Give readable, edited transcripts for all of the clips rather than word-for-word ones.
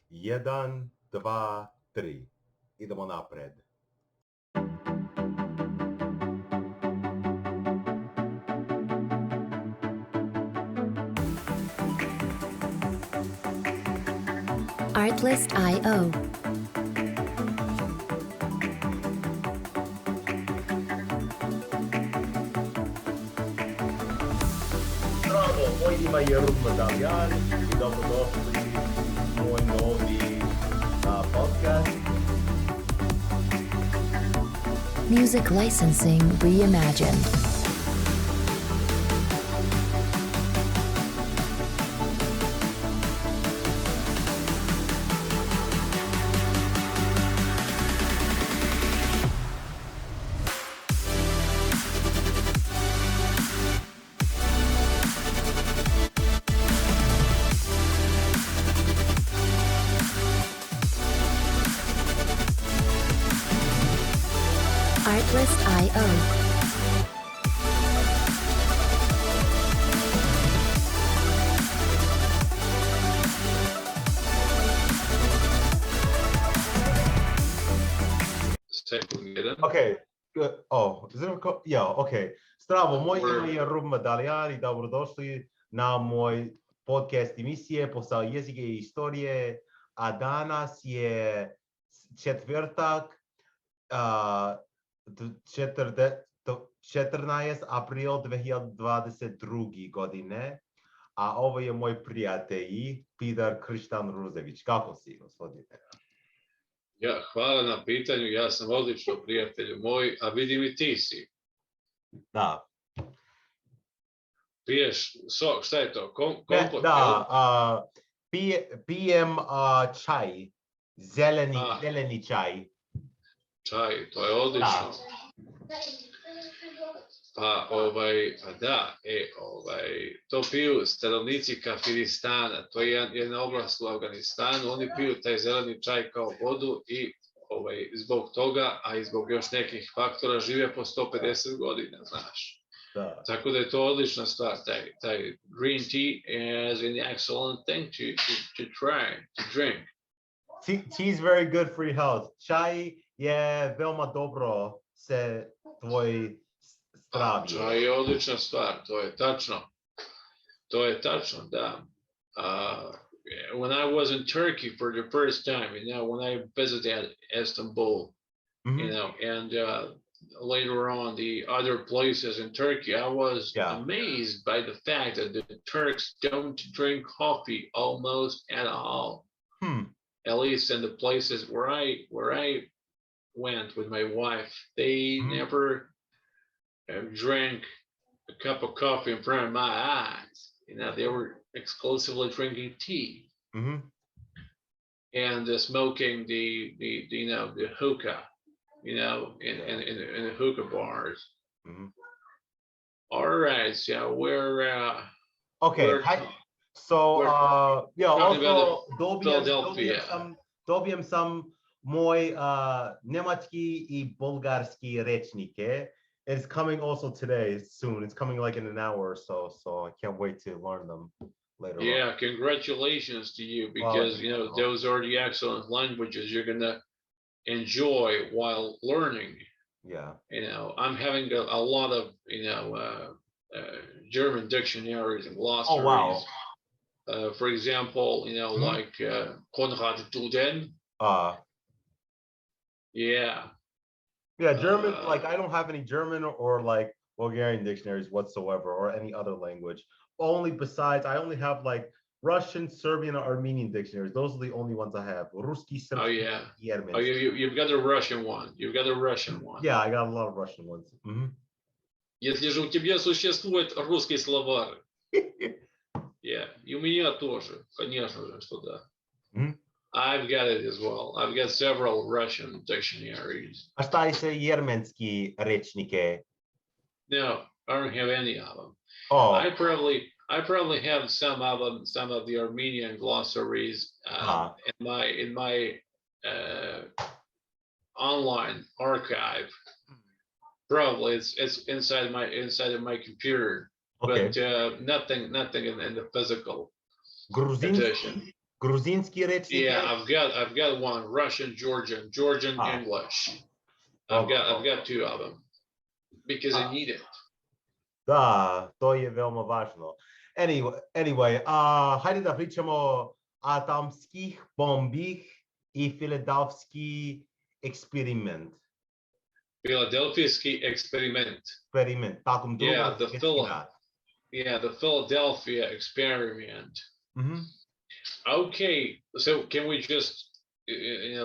Jedan, dva, tri. Idemo napred. Artlist.io. Zdravo, moj ime je Ruben Badalian I dobrodošli u moj novi podcast. Music licensing reimagined. Artlist.io. Okay, good. Is it recording? Yeah, okay. Zdravo, moj ime je Ruben Badalian I dobrodošli na moj podcast emisije Posao, jezike I istorije. A danas je četvrtak, 14. april 2022. godine. A ovo je moj prijatelj, Petar Ruzevic. Kako si, gospodine? Ja, hvala na pitanju, ja sam odlično, prijatelju moj, a vidim I ti si. Da. Piješ sok, šta je to? Kompot? Da, pijem čaj, zeleni čaj. Čaj, to je odlično. Pa to piju stanovnici Kafiristana, to je jedna oblast u Afganistanu, oni piju taj zeleni čaj kao vodu I zbog toga, a I zbog još nekih faktora žive po 150 godina, znaš. Da. Tako da je to odlična stvar, taj green tea is an excellent thing to try, to drink. Tea is very good for your health. Čaj je veoma dobro se tvoj zdravlje. Čaj je odlična stvar, to je tačno. To je tačno, da. When I was in Turkey for the first time, when I visited Istanbul, and later on the other places in Turkey, I was amazed by the fact that the Turks don't drink coffee almost at all. At least in the places where I went with my wife, they never drank a cup of coffee in front of my eyes. They were exclusively drinking tea and smoking the hookah, in the hookah bars. All right, so we're okay. Also dobijem sam moj nemački I bulgarski rečnike. It's coming also today soon. It's coming like in an hour or so, so I can't wait to learn them later on. Congratulations to you, because those are the excellent languages you're gonna enjoy while learning. I'm having a lot of German dictionaries and glossaries. Oh wow. For example, like Konrad Duden. German, like I don't have any German or like Bulgarian dictionaries whatsoever, or any other language. I only have like Russian, Serbian, or Armenian dictionaries. Those are the only ones I have. Ruski, Serbian, you've got a Russian one. Yeah, I got a lot of Russian ones. Если же у тебя существует русский словарь. И у меня тоже, конечно же, что да. I've got it as well. I've got several Russian dictionaries. A šta je sa jermenski rečnike? No, I don't have any of them. I probably have some of them, some of the Armenian glossaries in my online archive. Probably it's inside of my computer, but nothing in the physical edition. Грузинский речники? Yeah, I've got one, Russian, Georgian, English. I've got two of them because I need it. Da, to je veoma važno. Anyway, hajde da pričamo atomskih bombih i filadelfski eksperiment. Philadelphijski experiment. Takom Yeah, drugom the Philadelphia experiment. Okay, so can we just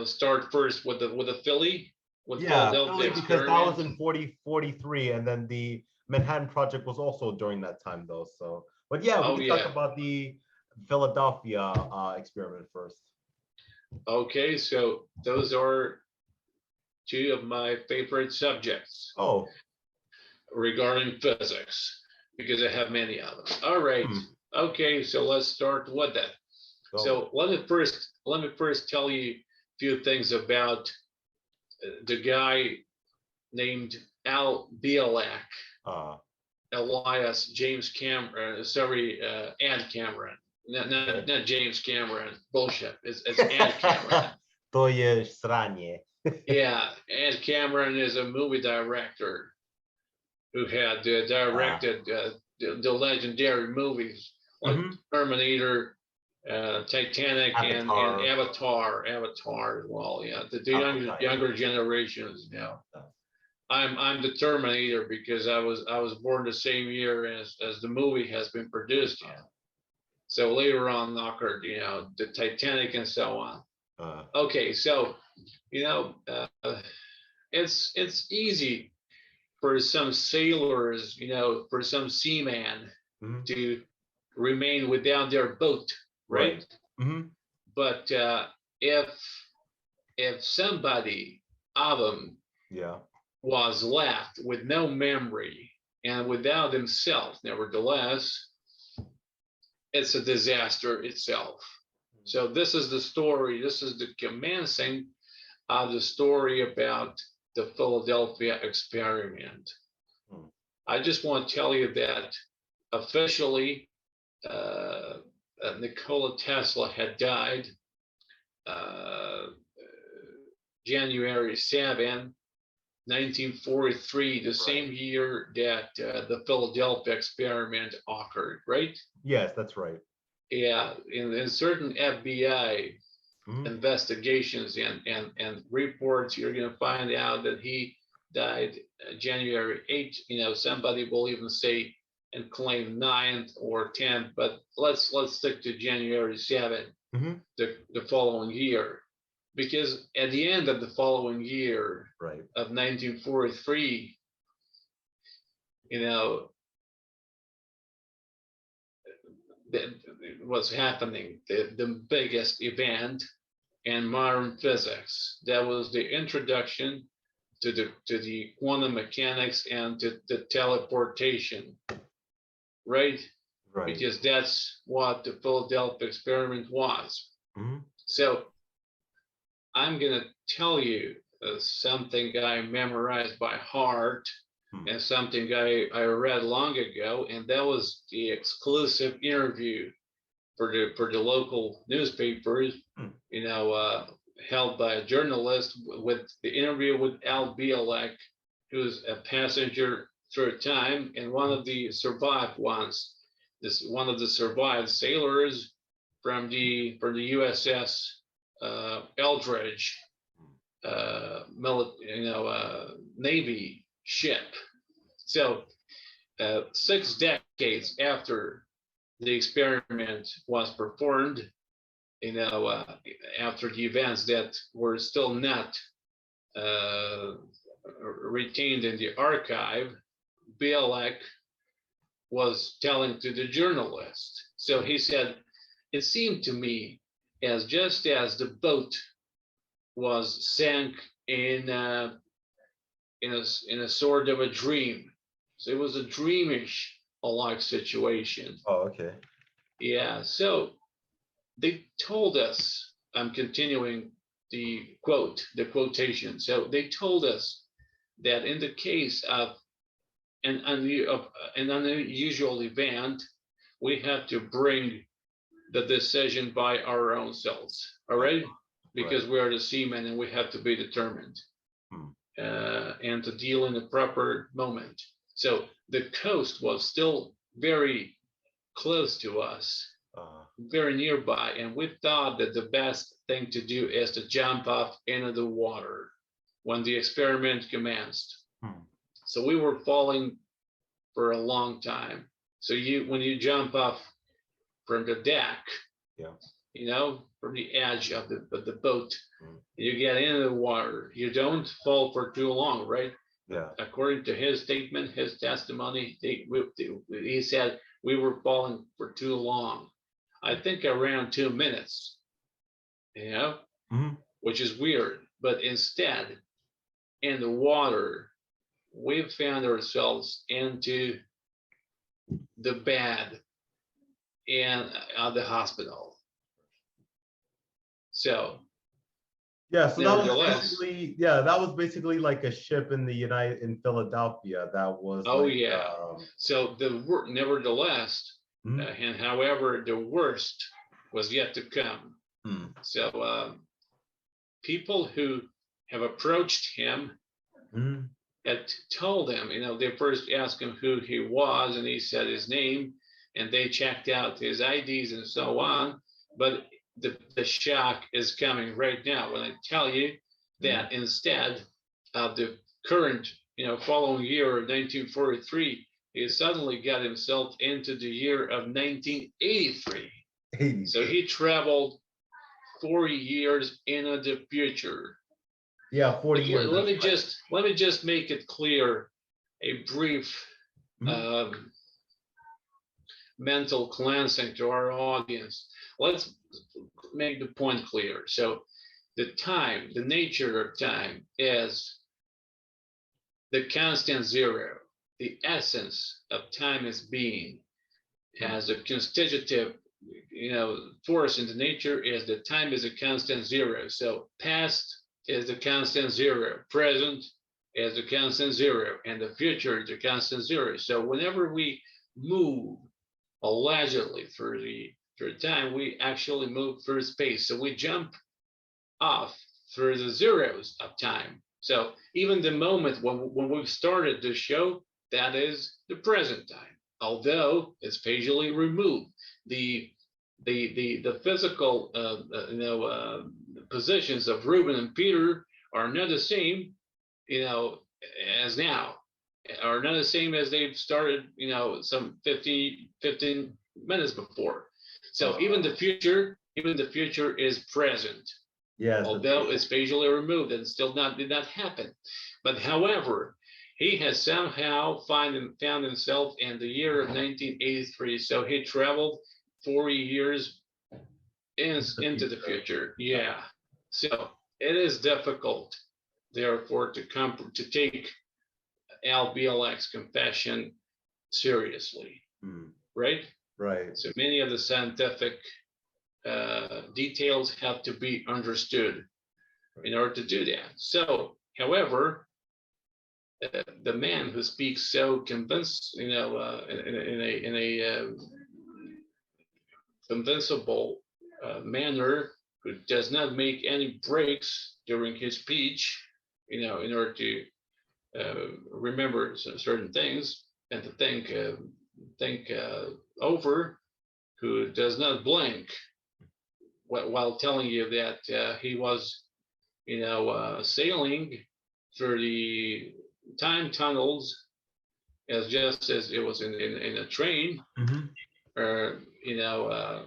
start first with the Philly? Philly, because that was in 43, and then the Manhattan Project was also during that time, though. So, but we can talk about the Philadelphia experiment first. Okay, so those are two of my favorite subjects. Oh, regarding physics, because I have many of them. All right. Okay, so let's start with that. So let me first tell you a few things about the guy named Al Bielak, alias James Cameron. Ed Cameron. Not James Cameron. Bullshit. It's Ed Cameron. To je sranje. Yeah, Ed Cameron is a movie director who had directed the legendary movies like Terminator, Titanic, and Avatar as well. Yeah, the younger generations. Yeah, I'm the Terminator because I was born the same year as the movie has been produced. Yeah, so later on occurred the Titanic and so on. Okay, so it's easy for some sailors, for some seamen to remain without their boat, right? But if somebody of them was left with no memory and without himself, nevertheless, it's a disaster itself. So this is the story. This is the commencing of the story about the Philadelphia experiment. I just want to tell you that officially, Nikola Tesla had died January 7, 1943, the same year that the Philadelphia experiment occurred, right? Yes, that's right. Yeah, in certain FBI investigations and reports, you're going to find out that he died January 8th. Somebody will even say and claim 9th or 10th, but let's stick to January 7th, the following year, because at the end of the following year of 1943, was happening, the biggest event in modern physics. That was the introduction to the quantum mechanics and to the teleportation, right? Because that's what the Philadelphia experiment was. So I'm gonna tell you something I memorized by heart and something I read long ago, and that was the exclusive interview for the local newspapers, held by a journalist, with the interview with Al Bielak, who's a passenger through time and one of the survived ones. One of the survived sailors from the USS Eldridge, Navy ship. So 6 decades after the experiment was performed, after the events that were still not retained in the archive, Bielak was telling to the journalist. So he said, it seemed to me just as the boat was sank in a sort of a dream. So it was a dreamish-like situation. Oh, okay. Yeah, so they told us, I'm continuing the quotation. So they told us that in the case of an unusual event, we have to bring the decision by our own selves, all right? Because we are the seamen and we have to be determined and to deal in the proper moment. So the coast was still very close to us, very nearby, and we thought that the best thing to do is to jump off into the water when the experiment commenced. So we were falling for a long time. So when you jump off from the deck, you know, from the edge of the boat, you get into the water, you don't fall for too long, right? Yeah. According to his statement, his testimony, he said we were falling for too long. I think around 2 minutes, you know, which is weird. But instead, in the water, we found ourselves into the bed in the hospital. So yeah, so that was basically like a ship in Philadelphia that was so nevertheless, and however, the worst was yet to come. So people who have approached him had told him, you know, they first asked him who he was, and he said his name, and they checked out his IDs and so on. But the shock is coming right now when I tell you that instead of the current, you know, following year of 1943, he suddenly got himself into the year of 1983. So he traveled 40 years into the future. Yeah, 40 years. Let me just make it clear, a brief mental cleansing to our audience. Let's make the point clear. So the nature of time is the constant zero. The essence of time is being. As a constitutive, you know, force in the nature is that time is a constant zero. So past is the constant zero, present is the constant zero, and the future is the constant zero. So whenever we move allegedly through time, we actually move through space. So we jump off through the zeros of time. So even the moment when we started the show, that is the present time, although it's spatially removed. The physical positions of Ruben and Peter are not the same, you know, as now, are not the same as they've started, you know, some 15 minutes before. So even the future is present. Yes. Although it's spatially removed and still did not happen. But however, he has somehow found himself in the year of 1983. So he traveled 40 years into the future. Yeah. So it is difficult, therefore, to take LBLX confession seriously. Right? Right. So many of the scientific details have to be understood in order to do that. So, however, the man who speaks so convinced, you know, in a convincible manner, who does not make any breaks during his speech, you know, in order to remember certain things and to think over, who does not blink while telling you that he was, you know, sailing through the time tunnels as just as it was in a train, you know,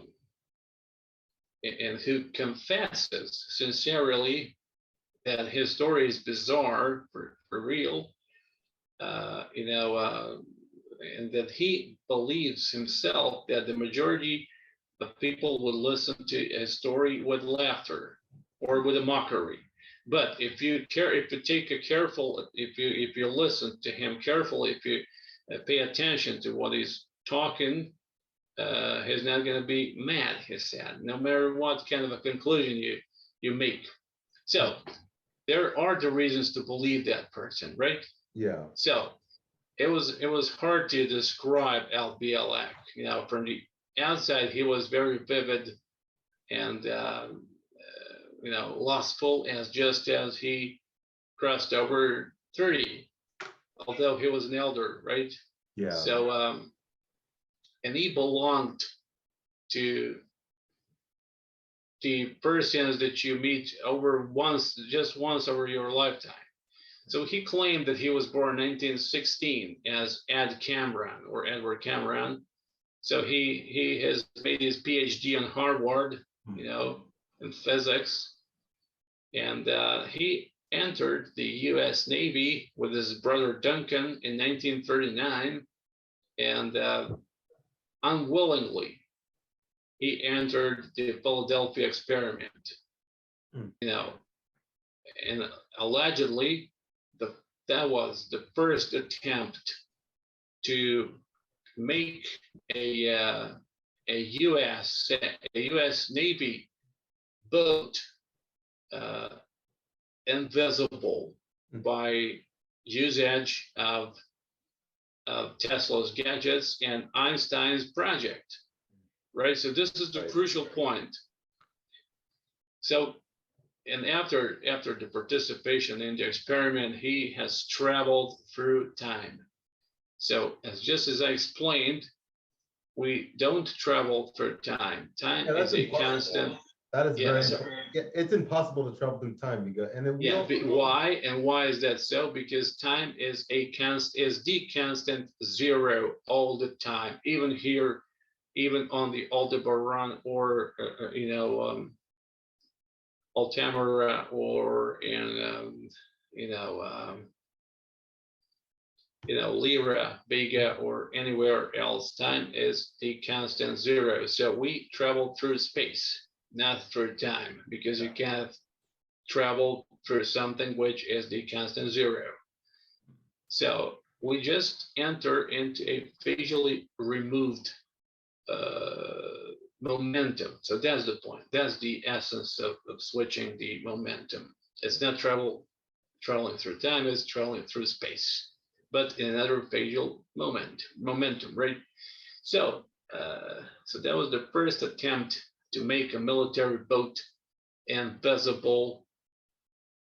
and who confesses sincerely that his story is bizarre for real, you know, and that he believes himself that the majority of people would listen to his story with laughter or with a mockery. But if you listen to him carefully, if you pay attention to what he's talking, he's not going to be mad, he said, no matter what kind of a conclusion you make. So there are the reasons to believe that person, right? Yeah. So it was hard to describe LBLX, you know, from the outside he was very vivid and lustful, just as he crossed over 30, although he was an elder, right? Yeah. So and he belonged to the persons that you meet just once over your lifetime. So he claimed that he was born 1916 as Edward Cameron. So he has made his PhD in Harvard, in physics, and he entered the U.S. Navy with his brother Duncan in 1939, and unwillingly he entered the Philadelphia experiment. And allegedly that was the first attempt to make a U.S. Navy boat invisible by usage of Tesla's gadgets and Einstein's project, right? So this is the crucial point. So, and after the participation in the experiment, he has traveled through time. So as I explained, we don't travel through time. Time is a constant. That is it's impossible to travel through time because why is that so? Because time is the constant zero all the time, even here, even on the Aldebaran or Altamira or in Lyra, Vega, or anywhere else. Time is the constant zero. So we travel through space, not through time, because you can't travel through something which is the constant zero. So we just enter into a physically removed momentum. So that's the point. That's the essence of switching the momentum. It's not traveling through time, it's traveling through space, but in another facial momentum, right? So that was the first attempt to make a military boat invisible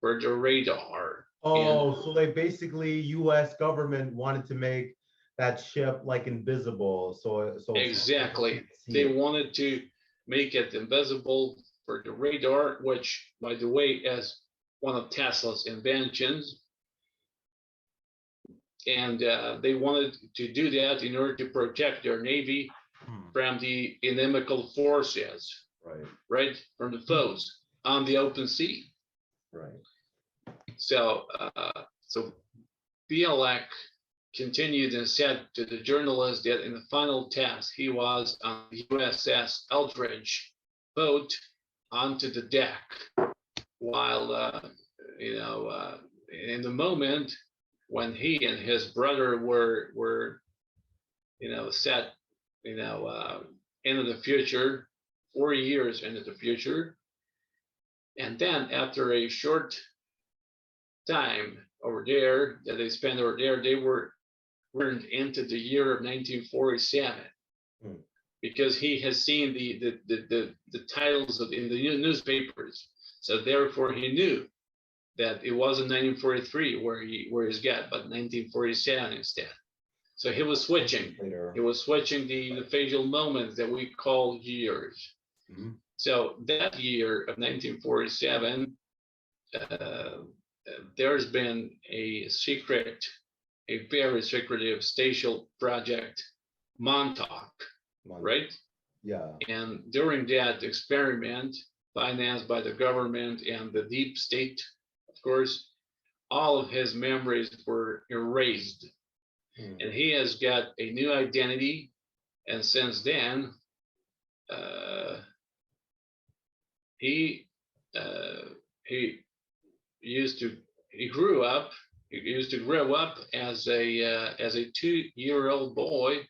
for the radar. So they basically, U.S. government wanted to make that ship like invisible. So exactly, they wanted to make it invisible for the radar, which, by the way, is one of Tesla's inventions. And they wanted to do that in order to protect their navy from the inimical forces, right, from the foes on the open sea. Right. So Bielak continued and said to the journalist that in the final test he was on the USS Eldridge boat onto the deck, while in the moment when he and his brother were set into the future, 4 years into the future, and then after a short time over there that they spent over there, they were turned into the year of 1947, because he has seen the titles in the newspapers. So therefore he knew that it wasn't 1943 where he's got, but 1947 instead. So he was switching. He was switching the facial moments that we call years. So that year of 1947, there's been a very secretive spatial project, Montauk, right? Yeah. And during that experiment, financed by the government and the deep state, of course, all of his memories were erased. And he has got a new identity. And since then, he used to grow up as a 2-year-old boy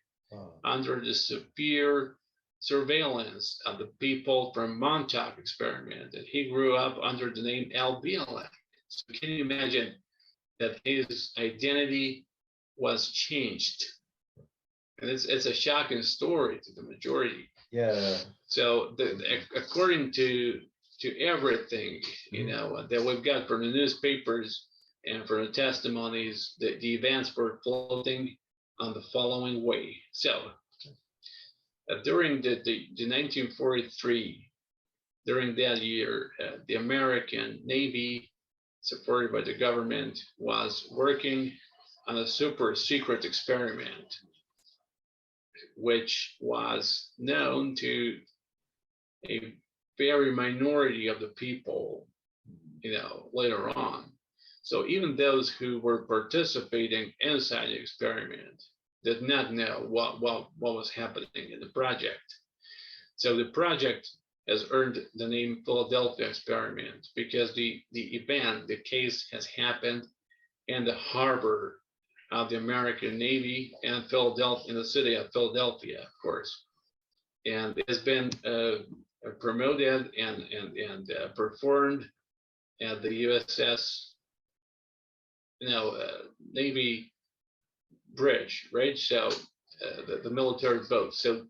under the severe surveillance of the people from Montauk experiment. That he grew up under the name Al Bielak. So can you imagine that his identity was changed And it's a shocking story to the majority. Yeah. So according to everything, you know, that we've got from the newspapers and from the testimonies, the events were floating on the following way. So during the 1943, during that year, the American Navy, supported by the government, was working on a super secret experiment, which was known to a very minority of the people, you know, later on. So even those who were participating inside the experiment did not know what was happening in the project. So the project has earned the name Philadelphia experiment because the event, the case, has happened in the harbor of the American Navy and Philadelphia, in the city of Philadelphia, of course, and it's been promoted and performed at the USS, Navy bridge, right? So the military boat. So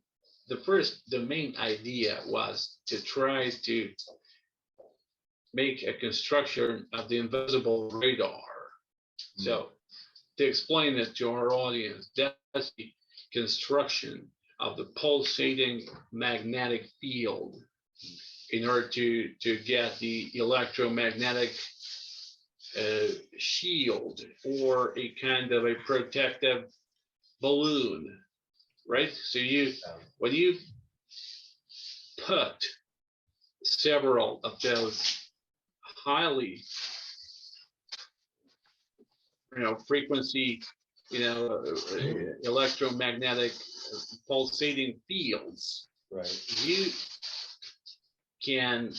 the main idea was to try to make a construction of the invisible radar. So to explain it to our audience, that's the construction of the pulsating magnetic field in order to get the electromagnetic shield or a kind of a protective balloon, right? So when you put several of those highly frequency, electromagnetic pulsating fields, right, you can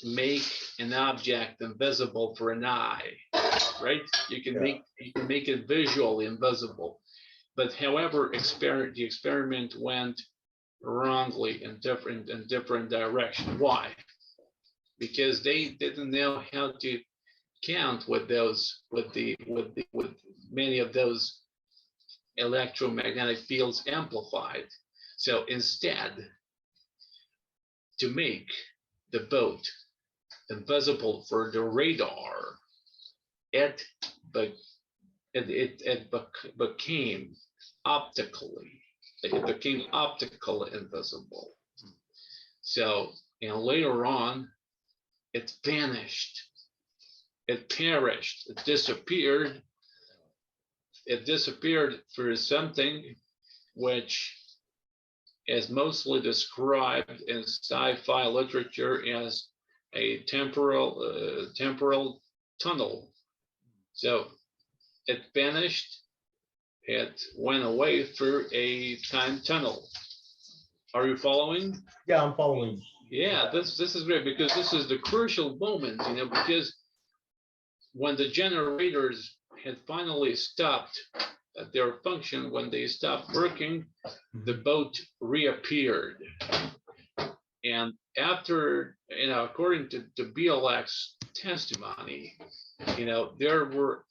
make an object invisible for an eye, right? You can make it visually invisible. But however, the experiment went wrongly in different direction. Why? Because they didn't know how to count with many of those electromagnetic fields amplified. So instead, to make the boat invisible for the radar, it became optically invisible. So, and later on, it vanished, it perished, it disappeared. It disappeared for something which is mostly described in sci-fi literature as a temporal tunnel. So it vanished. It went away through a time tunnel. Are you following? Yeah, I'm following. Yeah, this is great because this is the crucial moment, because when the generators had finally stopped their function, when they stopped working, the boat reappeared. And after, according to BLX's testimony, there were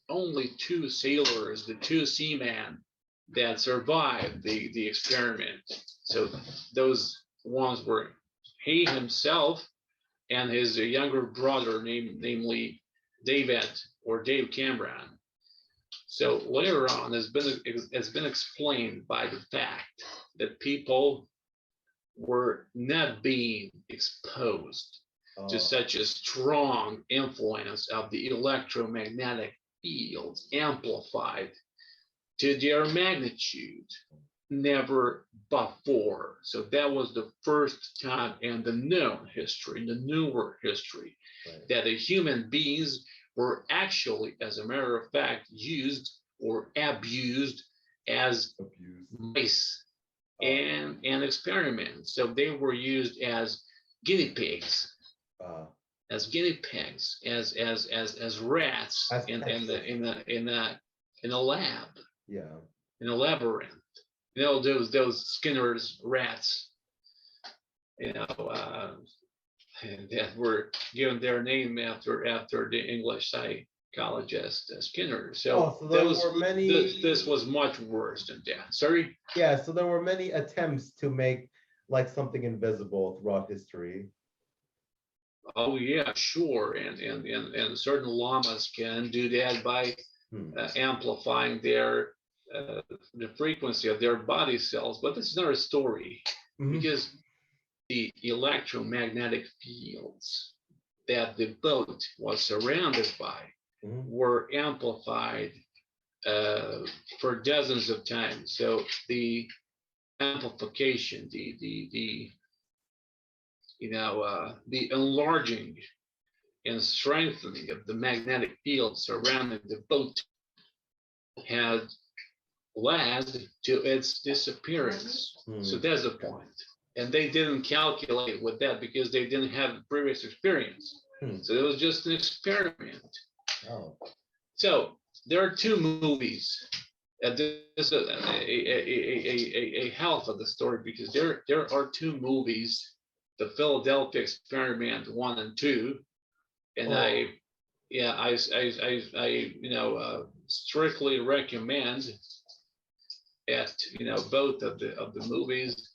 only two sailors, the two seamen that survived the experiment. So those ones were he himself and his younger brother, namely David or Dave Cameron. So later on, it's been explained by the fact that people were not being exposed to such a strong influence of the electromagnetic fields amplified to their magnitude never before. So that was the first time in the known history, in the newer history, that the human beings were actually, as a matter of fact, used or abused as mice and experiments. So they were used as guinea pigs, as rats in a lab, in a labyrinth. Those Skinner's rats, that were given their name after the English college as Skinner. So there were many. This was much worse than that. Sorry. Yeah, so there were many attempts to make like something invisible throughout history. Oh yeah, sure, and certain lamas can do that by amplifying the frequency of their body cells, but it's another story because the electromagnetic fields that the boat was surrounded by were amplified for dozens of times. So the amplification, the enlarging and strengthening of the magnetic field surrounding the boat had led to its disappearance. So that's the point. And they didn't calculate with that because they didn't have previous experience. So it was just an experiment. Oh. So there are two movies. This is a half of the story because there are two movies. The Philadelphia Experiment 1 and 2, and I strictly recommend at both of the movies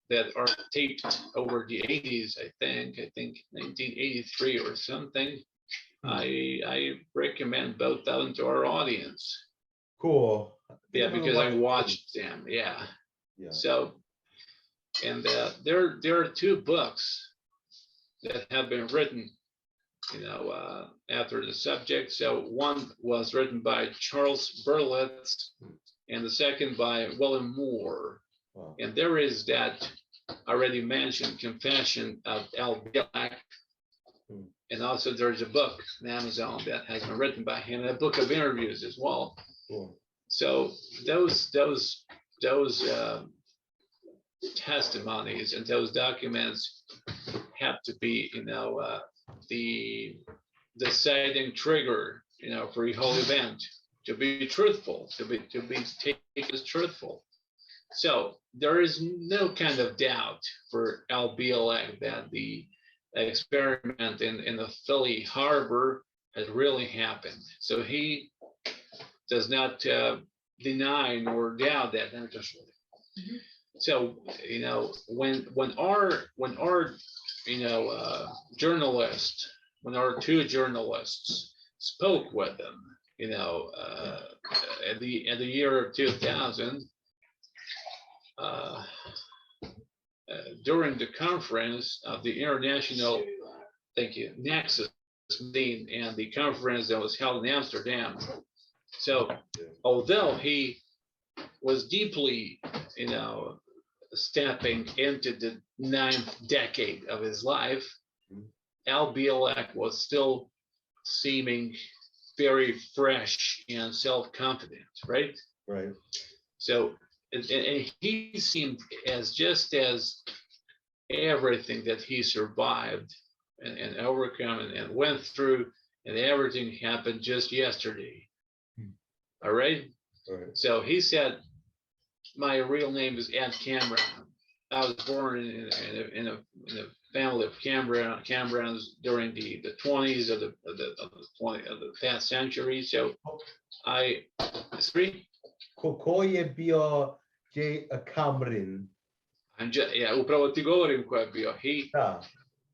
that are taped over the 80s. I think 1983 or something. I recommend both of them to our audience. Cool. Yeah, because I watched them. Yeah. So. And there are two books that have been written, after the subject. So one was written by Charles Berlitz, and the second by William Moore. Wow. And there is that already mentioned Confession of Al Bielak, and also there's a book on Amazon that has been written by him, and a book of interviews as well. Cool. So those testimonies and those documents have to be, the deciding trigger, for a whole event to be truthful, to be taken as truthful. So there is no kind of doubt for Al Bielak that the experiment in the Philly harbor has really happened. So he does not deny nor doubt that. So when our journalists, when our two journalists spoke with them, at the year of 2000, during the conference of the International, Nexus meeting, and the conference that was held in Amsterdam. So although he was deeply, stepping into the 9th decade of his life, Al Bielak was still seeming very fresh and self-confident, right? Right. So, and he seemed as everything that he survived and overcome and went through, and everything happened just yesterday. All right? So he said, my real name is Ed Cameron. I was born in a family of Camerons during the 20s of the past century. So Ko je bio Cameron? Upravo ti govorim ko je bio.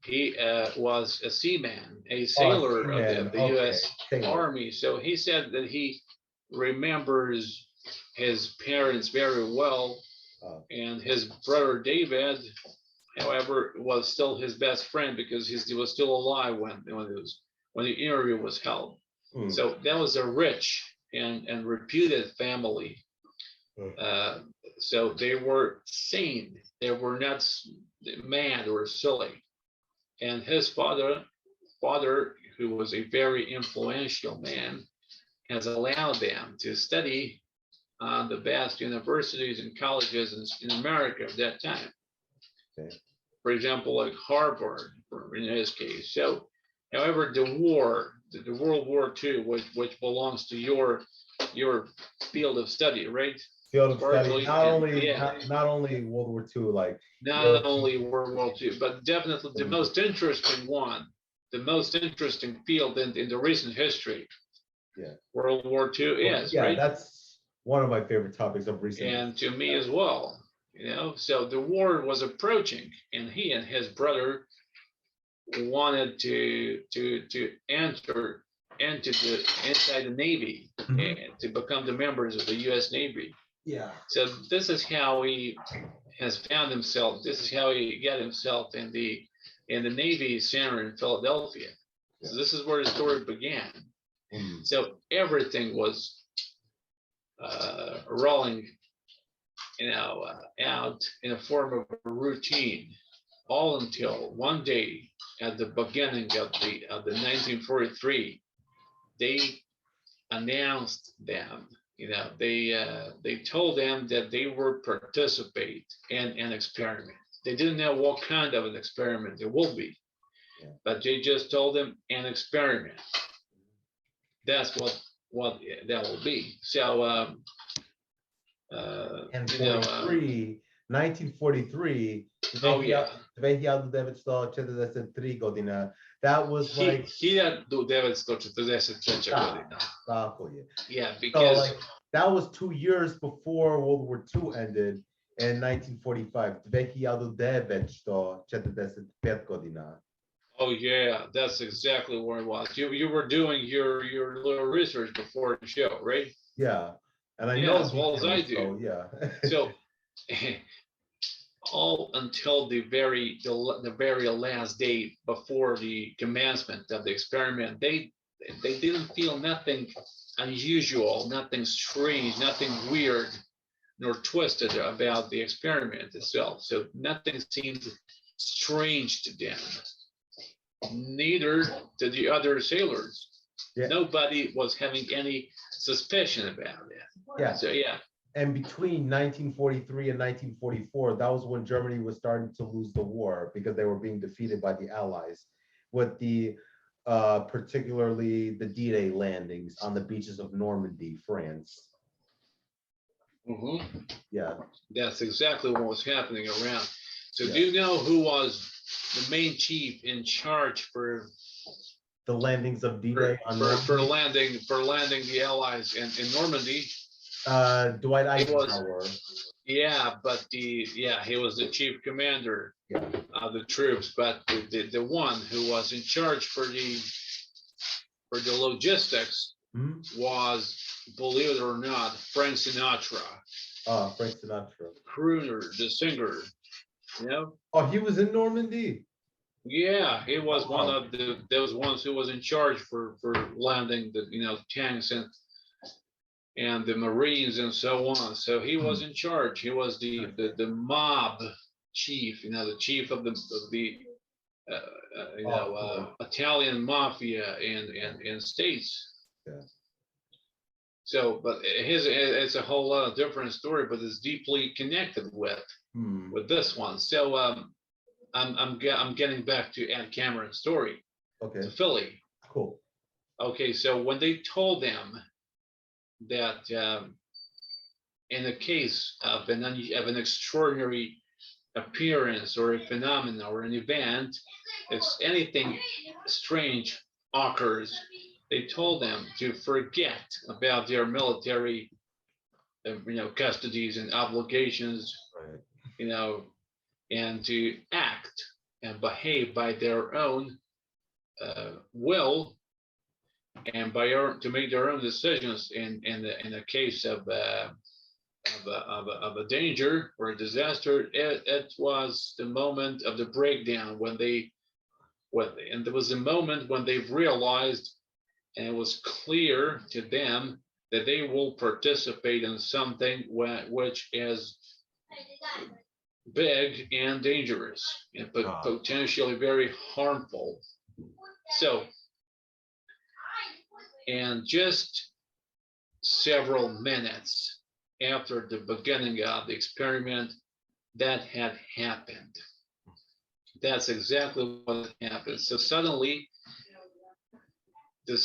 He was a seaman, a sailor of the U.S. Army. So he said that he remembers his parents very well, and his brother David, however, was still his best friend because he was still alive when the interview was held. So that was a rich and reputed family. So they were sane. They were not mad or silly. And his father, who was a very influential man, has allowed them to study on the best universities and colleges in America at that time. For example, like Harvard, in his case. So, however, the World War II, which belongs to your field of study, right? Field of study, not only World War II, not only World War II, but definitely the most interesting one the most interesting field in the recent history. Yeah. World War II is, yeah, right? That's one of my favorite topics of recent history. And to me as well, you know. So the war was approaching, and he and his brother wanted to enter inside the Navy and to become the members of the U.S. Navy. Yeah. So this is how he has found himself. This is how he got himself in the Navy Center in Philadelphia. Yeah. So this is where the story began. So everything was rolling, you know, out in a form of a routine, all until one day at the beginning of the 1943, they announced them. You know, they told them that they would participate in an experiment. They didn't know what kind of an experiment it will be, but they just told them an experiment. That's what that will be. So, and 1943. Oh yeah. 1943 godina. That was like 1943 godina. Yeah, because so, like, that was 2 years before World War II ended in 1945. 1945 godina. Oh yeah, that's exactly where it was. You were doing your little research before the show, right? Yeah, and I know as well as I do. So, yeah. So all until the very last day before the commencement of the experiment, they didn't feel nothing unusual, nothing strange, nothing weird nor twisted about the experiment itself. So nothing seemed strange to them. Neither to the other sailors. Yeah. Nobody was having any suspicion about it. Yeah. So yeah. And between 1943 and 1944, that was when Germany was starting to lose the war because they were being defeated by the Allies, with the particularly the D-Day landings on the beaches of Normandy, France. Mm-hmm. Yeah. That's exactly what was happening around. So do you know who was the main chief in charge for the landings of D-Day for landing the Allies in Normandy? Dwight Eisenhower. Yeah, but he was the chief commander of the troops, but the one who was in charge for the logistics was, believe it or not, Frank Sinatra. Oh, Frank Sinatra. Crooner, the singer. You know? Oh, he was in Normandy. Yeah, he was one of those ones who was in charge for landing the tanks and the Marines and so on. So he was in charge. He was the mob chief, the chief of the Italian mafia in states. Yeah. So, but it's a whole lot of different story, but it's deeply connected with this one. So I'm getting back to Ed Cameron's story. Okay. To Philly. Cool. Okay, so when they told them that in the case of an extraordinary appearance or a phenomenon or an event, if anything strange occurs, they told them to forget about their military custodies and obligations, right. And to act and behave by their own will, and to make their own decisions in a case of a danger or a disaster. It was the moment of the breakdown and there was a moment when they realized, and it was clear to them, that they will participate in something which is big and dangerous and potentially very harmful. So, and just several minutes after the beginning of the experiment, that had happened. That's exactly what happened. So suddenly, the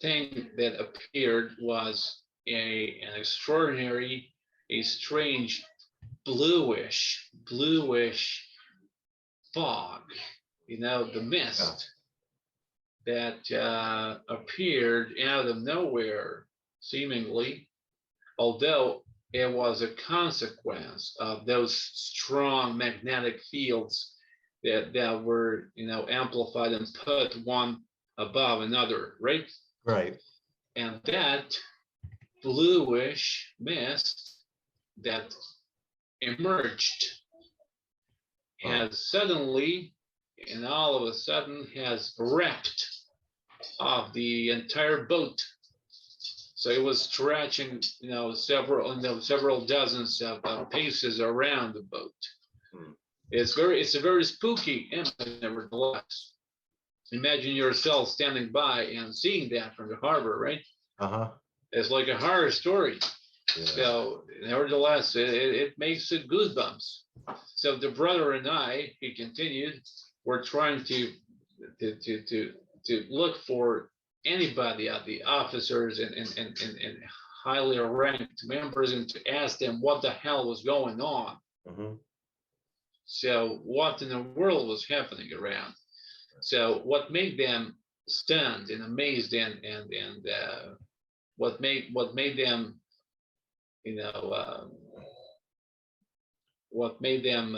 thing that appeared was an extraordinary, a strange bluish fog the mist that appeared out of nowhere, seemingly, although it was a consequence of those strong magnetic fields that were, amplified and put one above another, right? Right. And that bluish mist that emerged has suddenly, and all of a sudden, has wrapped off the entire boat. So it was stretching, several dozens of paces around the boat. It's a very spooky image, nevertheless. Imagine yourself standing by and seeing that from the harbor, right? It's like a horror story. Yeah. So, nevertheless, it makes it goosebumps. So the brother and I, he continued, were trying to look for anybody at the officers and highly ranked members and to ask them what the hell was going on. So what in the world was happening around? So what made them stunned and amazed and what made them, what made them,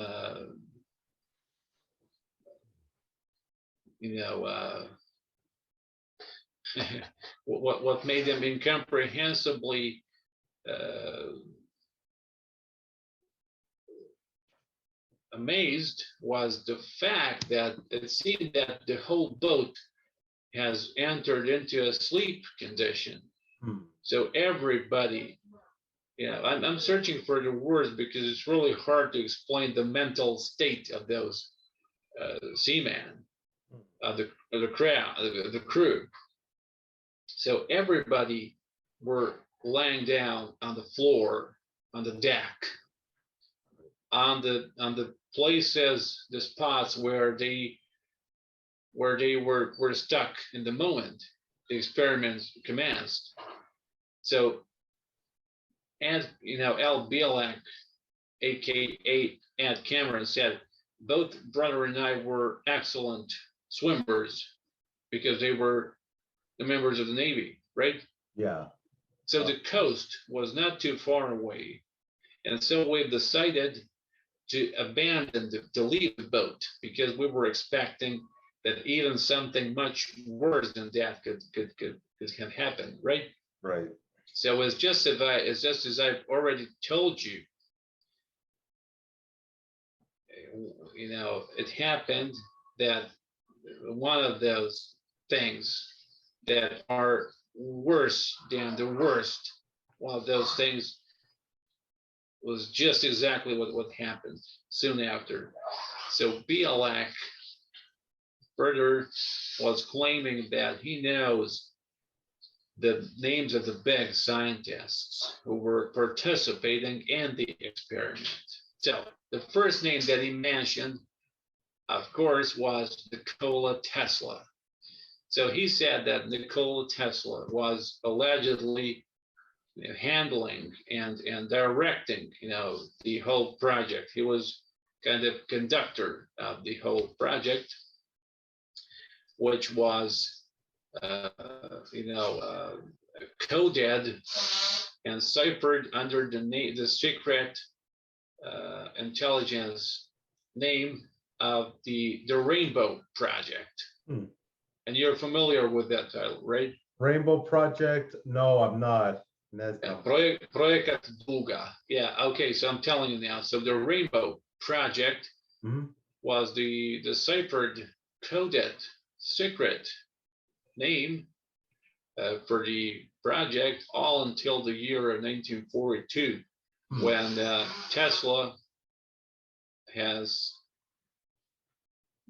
what made them incomprehensibly amazed was the fact that it seemed that the whole boat has entered into a sleep condition. So everybody, I'm searching for the words because it's really hard to explain the mental state of those seamen, of the crew. So everybody were lying down on the floor, on the deck, on the places, the spots where they were stuck in the moment the experiments commenced. So, and Al Bielak, aka Ed Cameron, said both brother and I were excellent swimmers because they were the members of the Navy, right? Yeah. So the coast was not too far away, and so we decided to abandon to leave the boat because we were expecting that even something much worse than that could have happened, right? Right. So it's just as I've already told you, it happened that one of those things that are worse than the worst, one of those things was just exactly what happened soon after. So Bielak further was claiming that he knows the names of the big scientists who were participating in the experiment. So the first name that he mentioned, of course, was Nikola Tesla. So he said that Nikola Tesla was allegedly handling and directing, the whole project. He was kind of conductor of the whole project, which was, coded and ciphered under the secret intelligence name of the Rainbow Project. And you're familiar with that title, right? Rainbow Project? No, I'm not. Projekt Długa. Yeah, okay, so I'm telling you now. So the Rainbow Project was the ciphered, coded, secret name for the project all until the year of 1942, when Tesla has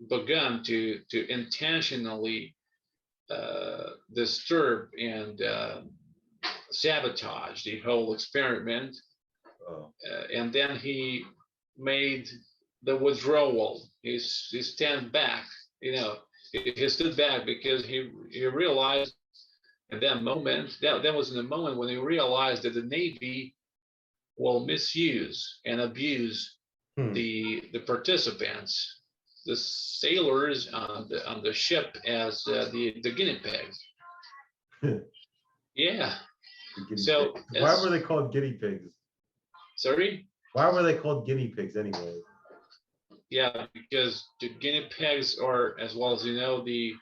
begun to intentionally disturb and sabotage the whole experiment. And then he made the withdrawal. He stand back, he stood back because he realized at that moment, that was in the moment when he realized that the Navy will misuse and abuse the participants the sailors on the ship as the guinea pigs. Yeah. So why were they called guinea pigs? Sorry? Why were they called guinea pigs anyway? Yeah, because the guinea pigs are, as well as you know, the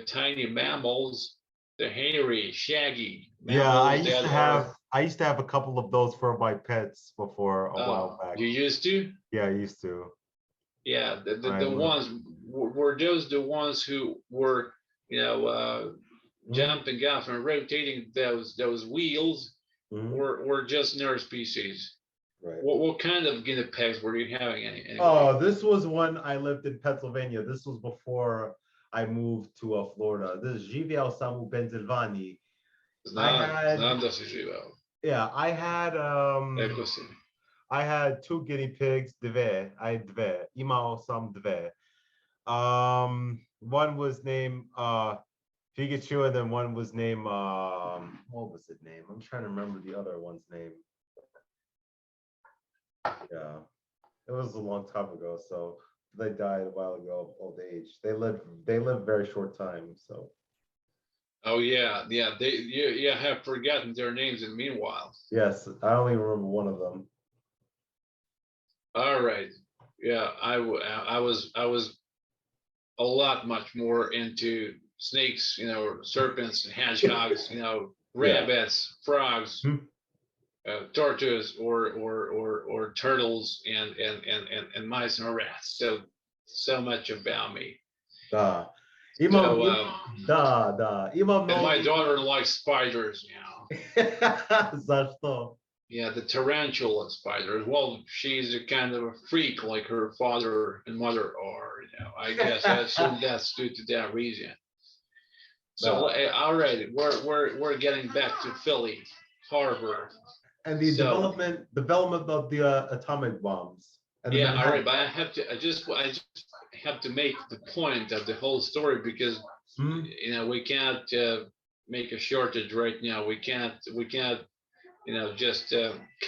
tiny mammals, the hairy, shaggy mammals. Yeah, I used to have a couple of those for my pets before a while back. You used to? Yeah, I used to. Yeah, the ones were those the ones who were, jumping off and rotating those wheels, or just near species. Right. What kind of guinea pigs were you having? Anyway? Oh, this was when I lived in Pennsylvania. This was before I moved to Florida. This is Żywiał samu Pennsylvania. I had 2 guinea pigs, imao sam dve. One was named Pikachu, and then one was named what was its name? I'm trying to remember the other one's name. Yeah, it was a long time ago, so they died a while ago of old age. They lived very short time, so. Oh yeah, you have forgotten their names in meanwhile. Yes, I only remember one of them. All right, yeah, I was a lot much more into snakes, serpents, hedgehogs, rabbits, frogs, tortoises, or turtles, and mice and rats. So much about me. And my daughter likes spiders Zdravo. Yeah, the tarantula spider. Well, she's a kind of a freak like her father and mother are. I guess I assume that's due to that reason. So, all right, we're getting back to Philly Harbor and the development of the atomic bombs. All right, but I just have to make the point of the whole story because we can't make a shortage right now. We can't just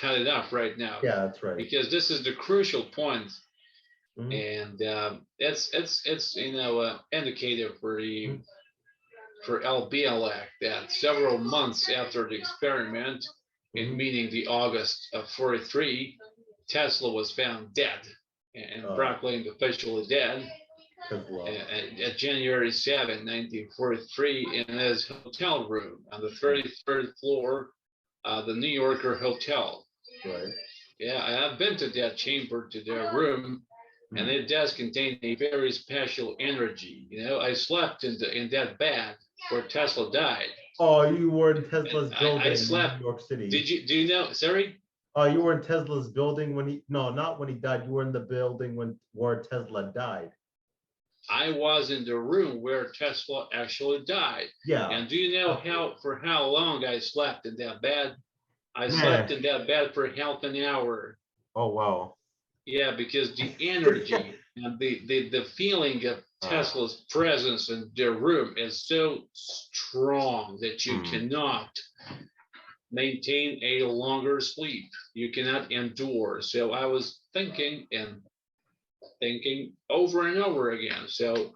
cut it off right now. Yeah, that's right. Because this is the crucial point, and it's indicated for LBLAC that several months after the experiment, meaning the August of 43, Tesla was found dead and proclaimed officially dead at January 7, 1943, in his hotel room on the 33rd floor, the New Yorker Hotel. Right. Yeah, I've been to that chamber, to their room, and it does contain a very special energy. I slept in that bed where Tesla died. Oh, you were in Tesla's building I slept in New York City. Do you know? Sorry. Oh, you were in Tesla's building not when he died. You were in the building where Tesla died. I was in the room where Tesla actually died. Yeah. And do you know for how long I slept in that bed? I slept in that bed for half an hour. Oh wow. Yeah, because the energy and the feeling of Tesla's presence in their room is so strong that you cannot maintain a longer sleep. You cannot endure. So I was thinking over and over again. So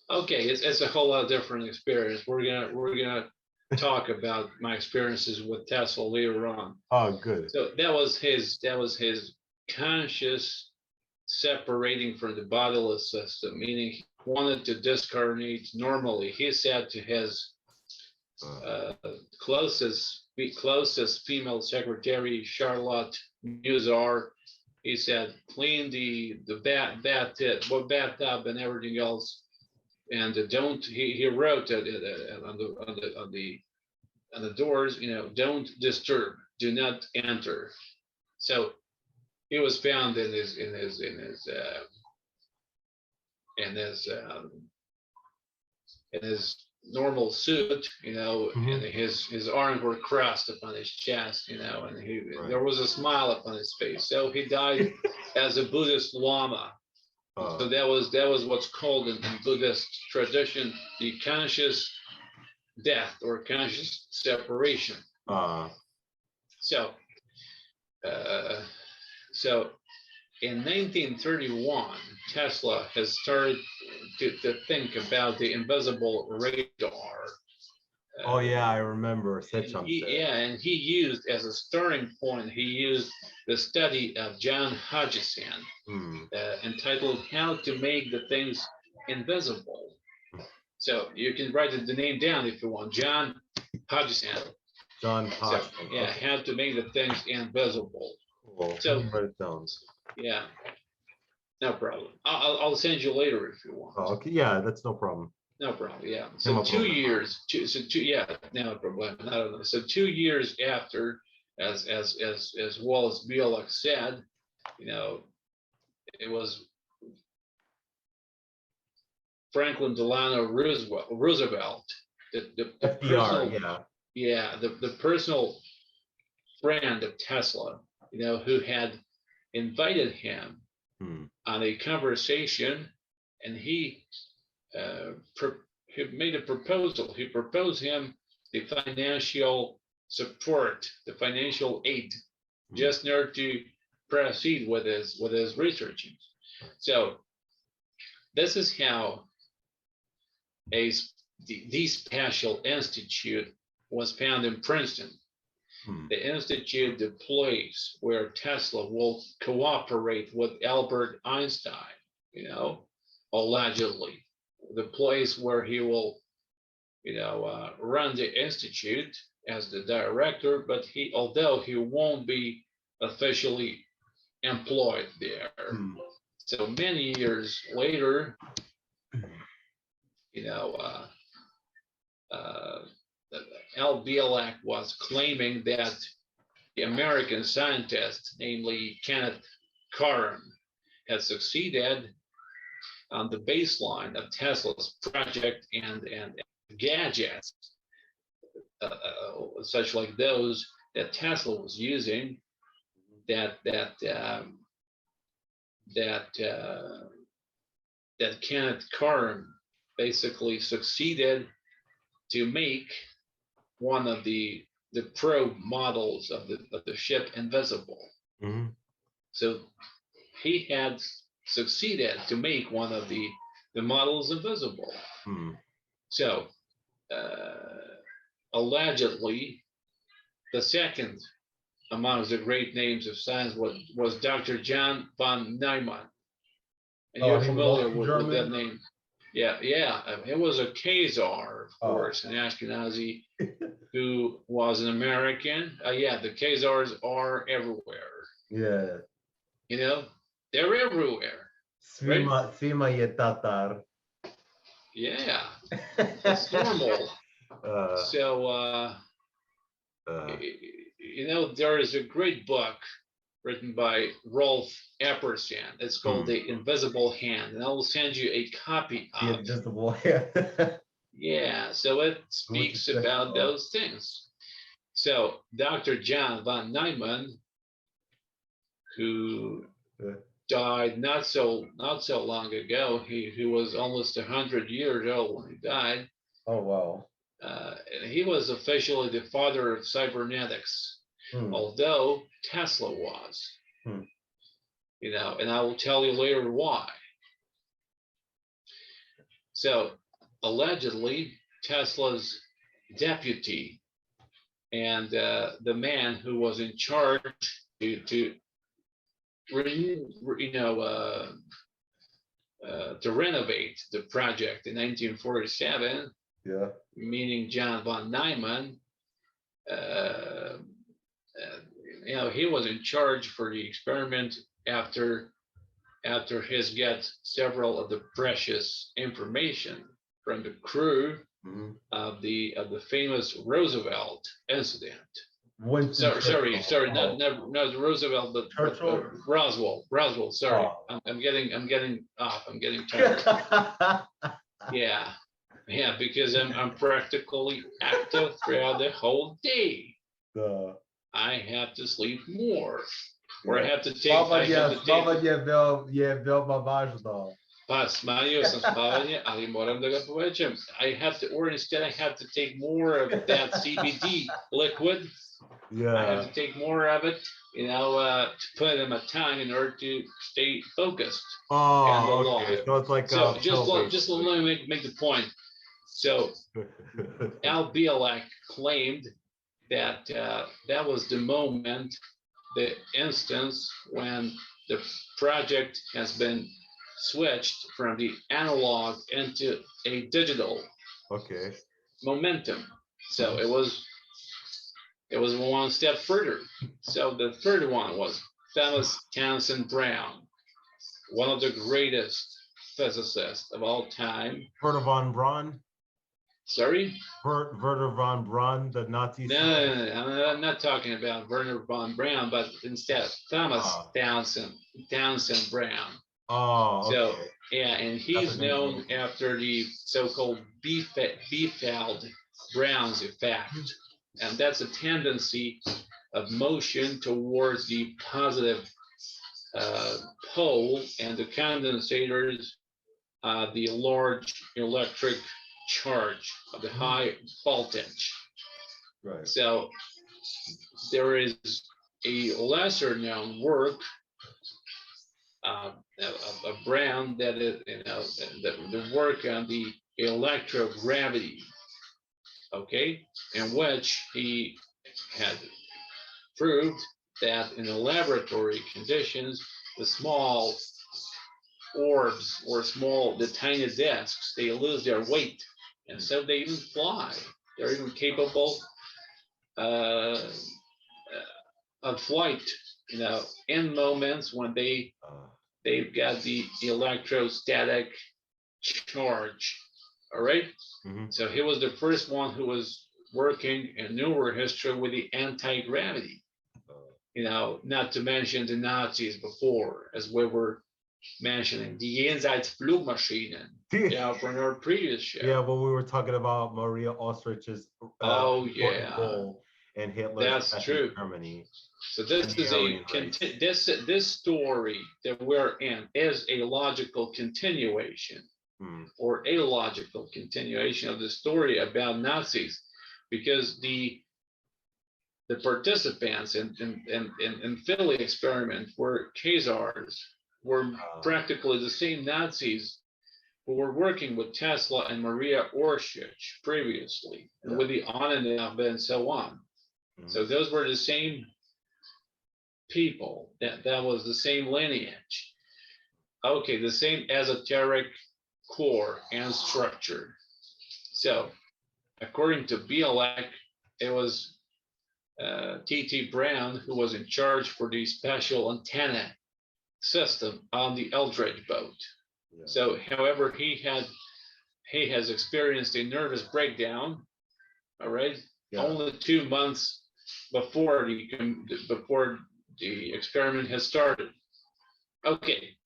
okay, it's a whole lot different experience. We're gonna talk about my experiences with Tesla later on. Oh, good. So that was his conscious separating from the bodiless system, meaning he wanted to discarnate normally. He said to his closest female secretary, Charlotte Musar, he said, clean the bathtub and everything else, and don't. He wrote on the doors, don't disturb, do not enter. So he was found in his normal suit, and his arms were crossed upon his chest, and there was a smile upon his face. So he died as a Buddhist lama. So that was what's called in Buddhist tradition the conscious death or conscious separation. So in 1931, Tesla has started to think about the invisible radar. Oh yeah, I remember. And he used as a starting point, he used the study of John Hodgson, entitled "How to Make the Things Invisible." So you can write the name down if you want, John Hodgson. John Hodgson. So, yeah, okay. How to Make the Things Invisible. Cool. So write it down. Yeah, no problem. I'll send you later if you want. Oh, okay, yeah, that's no problem. No problem. Yeah. So 2 years. Yeah. No problem. I don't know. So 2 years after, as Wallace Bielak said, you know, it was Franklin Delano Roosevelt, the FDR, the personal friend of Tesla, you know, who had invited him on a conversation, and he made a proposal. He proposed him the financial support, the financial aid, just in order to proceed with his research. So this is how the Spatial Institute was found in Princeton. The institute, the place where Tesla will cooperate with Albert Einstein, you know, allegedly. The place where he will, you know, run the institute as the director, but although he won't be officially employed there. So many years later, you know, Al Bielak was claiming that the American scientist, namely Kenneth Karam, had succeeded on the baseline of Tesla's project and gadgets, such like those that Tesla was using, that Kenneth Karam basically succeeded to make one of the probe models of the ship invisible. So he had succeeded to make one of the models invisible. So allegedly, the second among the great names of science was Dr. John von Neumann. And you're familiar with that name. Yeah. It was a Khazar, of course, an Ashkenazi who was an American. The Khazars are everywhere. Yeah. You know, they're everywhere. Svima je Tatar. Yeah, it's normal. So, you know, there is a great book written by Rolf Epperson. It's called The Invisible Hand, and I will send you a copy of The Invisible Hand. Yeah, so it speaks about those things. So Dr. John von Neumann, who died not so long ago, he was almost 100 years old when he died. Oh wow. He was officially the father of cybernetics, although Tesla was. You know, and I will tell you later why. So allegedly, Tesla's deputy and the man who was in charge to renovate the project in 1947, meaning John von Neumann, you know, he was in charge for the experiment after his get several of the precious information from the crew of the famous Roosevelt incident. Sorry, not Roosevelt, but Roswell. Sorry, I'm getting off. I'm getting tired. Yeah, because I'm practically active throughout the whole day. I have to sleep more, or I have to take. Spavanje je veoma važno. Pa smanjio sam spavanje, ali moram da ga povećam. Or instead I have to take more of that CBD liquid Yeah. I have to take more of it, to put in my tongue in order to stay focused. Oh, okay. So it's like so just let me make the point. So Al Bielak claimed that that was the moment, the instance when the project has been switched from the analog into a digital momentum. So it was one step further. So the third one was Thomas Townsend Brown, one of the greatest physicists of all time. Wernher von Braun? Sorry? Wernher von Braun, the Nazi. No, I'm not talking about Wernher von Braun, but instead Thomas Townsend Brown. Oh, okay. So, yeah, and he's known after the so-called Biefeld-Brown's effect. And that's a tendency of motion towards the positive pole, and the condensators, the large electric charge of the high voltage. Right. So there is a lesser known work of Brown that is, the work on the electrogravity, in which he had proved that in the laboratory conditions, the small orbs or the tiny disks, they lose their weight, and so they even fly. They're even capable of flight, in moments when they've got the electrostatic charge. All right. So he was the first one who was working in newer history with the anti-gravity. Not to mention the Nazis before, as we were mentioning, the Jenseitsflugmaschinen, from our previous show. Yeah, when we were talking about Maria Ostrich's goal and Hitler's Germany. So this is this story that we're in is a logical continuation, or a logical continuation of the story about Nazis, because the participants in Philly experiment were Khazars, were practically the same Nazis who were working with Tesla and Maria Orsic previously, and with the Onanov and so on. So those were the same people. That was the same lineage. Okay, the same esoteric core and structure. So according to Bielak, it was T.T. Brown who was in charge for the special antenna system on the Eldridge boat. So, however, he has experienced a nervous breakdown. All right, only 2 months before the experiment has started. Okay,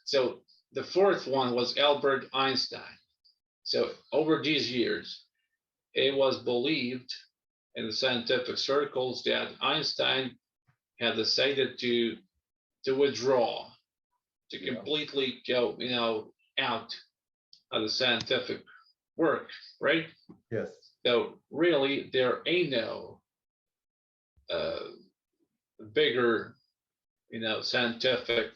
so the fourth one was Albert Einstein. So over these years, it was believed in the scientific circles that Einstein had decided to withdraw, to completely go, out of the scientific work, right? Yes. So really, there ain't no bigger, scientific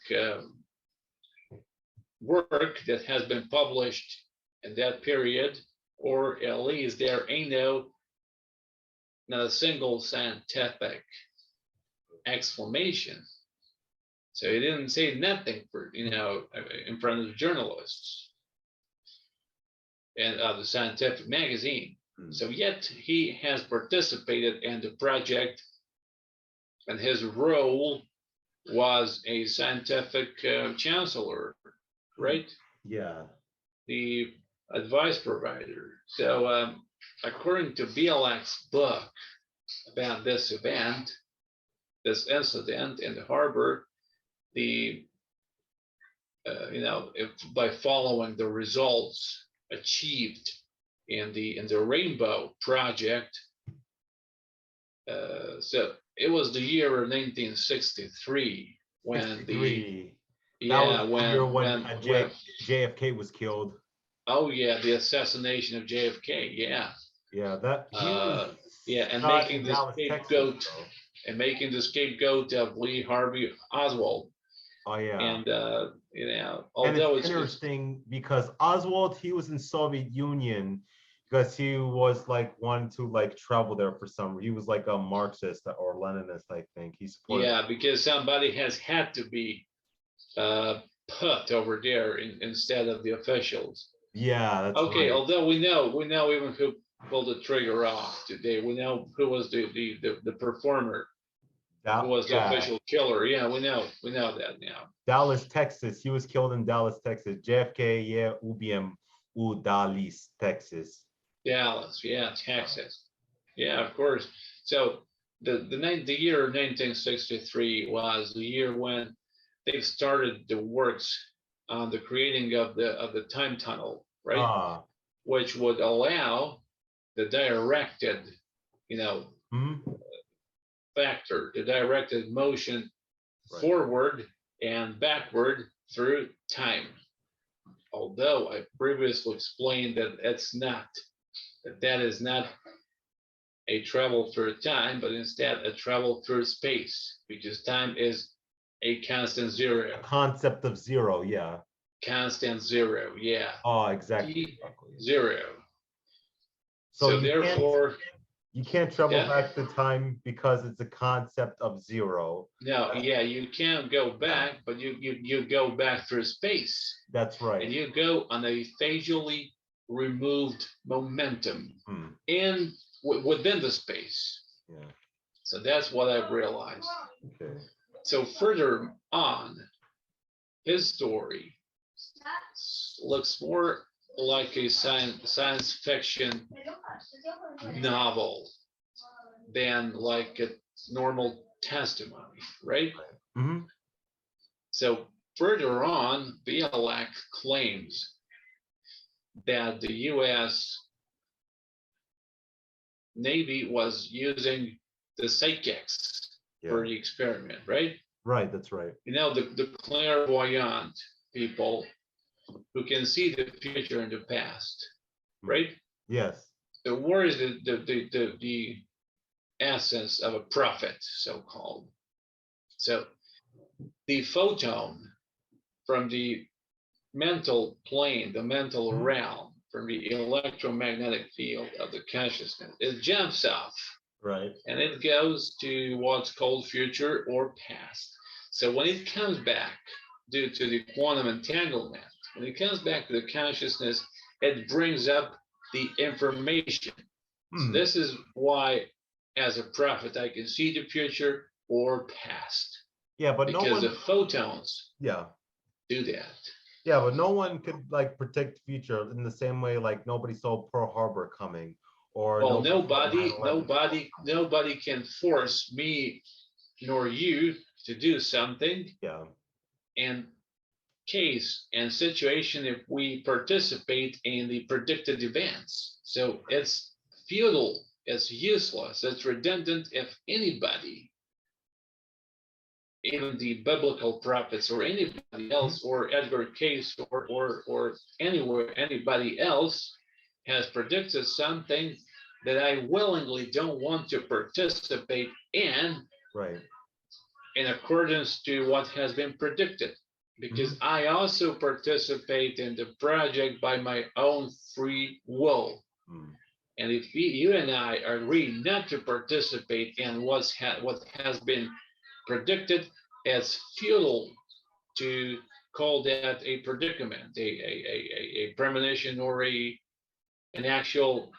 work that has been published in that period, or at least there ain't not a single scientific exclamation. So he didn't say nothing for, in front of the journalists and the scientific magazine. So yet he has participated in the project, and his role was a scientific chancellor, right? Yeah. The advice provider. So according to Bielak's book about this event, this incident in the harbor, by following the results achieved in the Rainbow Project, so it was the year of 1963 when when JFK was killed. Oh yeah, the assassination of JFK. Yeah. Yeah, that he was Yeah, and Not making in the Dallas, scapegoat Texas, though. and making the scapegoat of Lee Harvey Oswald. Oh yeah. And you know, And although it's interesting because Oswald, he was in Soviet Union because he was like wanting to like travel there for some. He was like a Marxist or Leninist, I think. He supported. yeah, because somebody has had to be put over there instead of the officials. Yeah, that's Okay, right. although we know even who pulled the trigger off today. We know who was the performer, That, who was the yeah, official killer. Yeah, we know that now. Dallas, Texas. He was killed in Dallas, Texas. JFK, yeah, ubiem u Dallas, Texas. Dallas, yeah, Texas. Yeah, of course. So the year 1963 was the year when they started the works on the creating of the time tunnel, right? Ah, Which would allow the directed, you know, factor, the directed motion right. forward and backward through time. Although I previously explained that that is not a travel through time, but instead a travel through space, because time is a constant zero. The concept of zero, yeah. Constant zero, yeah. Oh, exactly. Zero. So therefore, you can't travel back to time because it's a concept of zero. No, yeah, you can't go back, but you go back through space. That's right. And you go on a phasally removed momentum within the space. Yeah. So that's what I've realized. Okay. So further on, his story looks more like a science fiction novel than like a normal testimony, right? Mm-hmm. So further on, Bialak claims that the U.S. Navy was using the psychics for the experiment, right? Right, that's right. You know, the clairvoyant people who can see the future and the past, right? Yes. The war is the essence of a prophet, so-called. So the photon from the mental plane, the mental realm, from the electromagnetic field of the consciousness, it jumps off. Right. And it goes to what's called future or past. So when it comes back, due to the quantum entanglement, when it comes back to the consciousness, it brings up the information. So this is why, as a prophet, I can see the future or past. Yeah, but because no one, the photons do that. Yeah, but no one could like predict the future in the same way like nobody saw Pearl Harbor coming. Or well, nobody can force me nor you to do something. Yeah. In case and situation if we participate in the predicted events. So it's futile, it's useless, it's redundant if anybody, even the biblical prophets or anybody else, or Edgar Cayce or anybody else has predicted something that I willingly don't want to participate in, right, in accordance to what has been predicted. Because I also participate in the project by my own free will. And if you and I agree not to participate in what has been predicted, it's futile to call that a predicament, a premonition, or an actual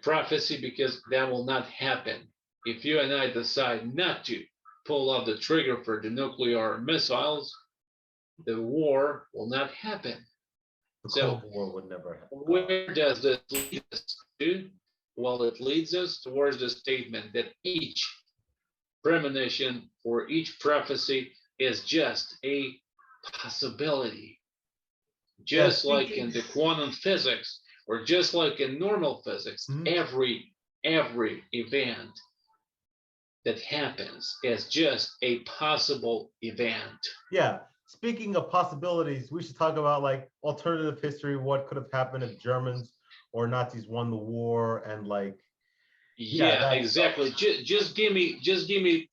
prophecy, because that will not happen. If you and I decide not to pull out the trigger for the nuclear missiles, the war will not happen. The Cold War would never happen. Where does this lead us to? Well, it leads us towards the statement that each premonition or each prophecy is just a possibility. Just like in the quantum physics, or just like in normal physics, every event that happens is just a possible event. Yeah. Speaking of possibilities, we should talk about like alternative history, what could have happened if Germans or Nazis won the war, and like Yeah, exactly. Just give me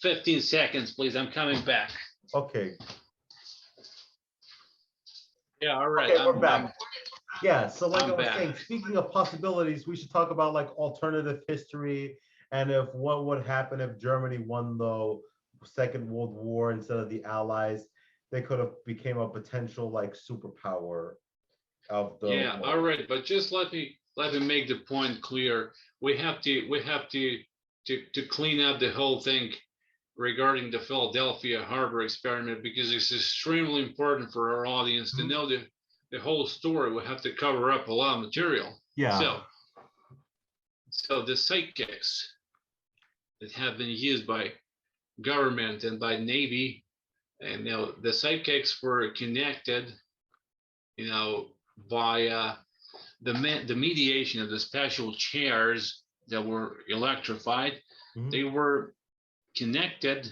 15 seconds, please. I'm coming back. Okay. Yeah, all right. Okay, we're back. Yeah, so like I'm I was back. saying, speaking of possibilities, we should talk about like alternative history and if what would happen if Germany won the Second World War instead of the Allies. They could have became a potential like superpower of the Yeah, all right, but just let me make the point clear. We have to clean up the whole thing regarding the Philadelphia harbor experiment, because it's extremely important for our audience to know the whole story. We have to cover up a lot of material. Yeah. So the sidekicks that have been used by government and by Navy, and the sidekicks were connected, by the mediation of the special chairs that were electrified. They were connected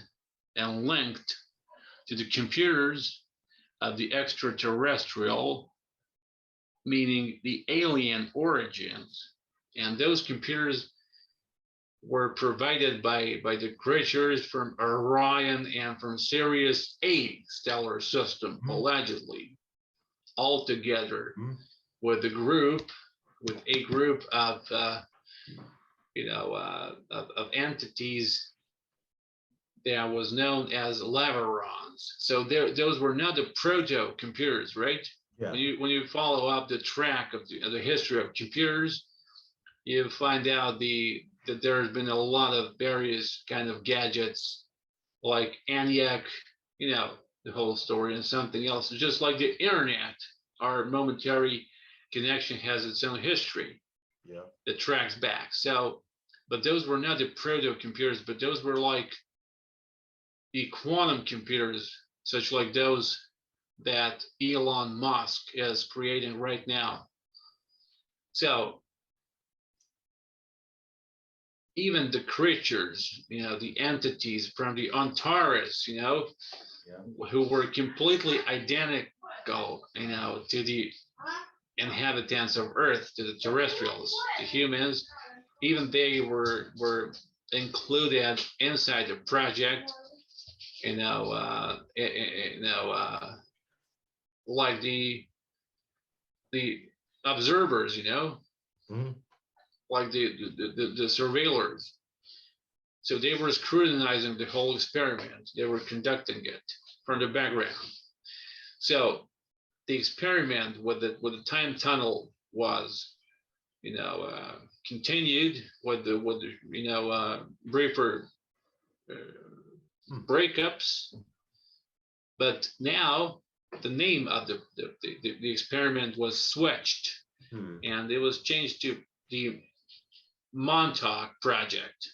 and linked to the computers of the extraterrestrial, meaning the alien origins. And those computers were provided by the creatures from Orion and from Sirius A stellar system, allegedly, all together with a group of of entities that was known as Leverons. So those were not the proto computers, right? Yeah. When you follow up the track of the history of computers, you find out that there's been a lot of various kind of gadgets like ENIAC, the whole story, and something else. Just like the internet, our momentary connection has its own history that tracks back. So, but those were not the proto computers, but those were like the quantum computers, such like those that Elon Musk is creating right now. So even the creatures, the entities from the Antares, who were completely identical, to the inhabitants of Earth, to the terrestrials, the humans, even they were included inside the project, like the observers, like the surveillors. So they were scrutinizing the whole experiment. They were conducting it from the background. So the experiment with the time tunnel was, continued with the briefer breakups, but now the name of the experiment was switched, and it was changed to the Montauk Project.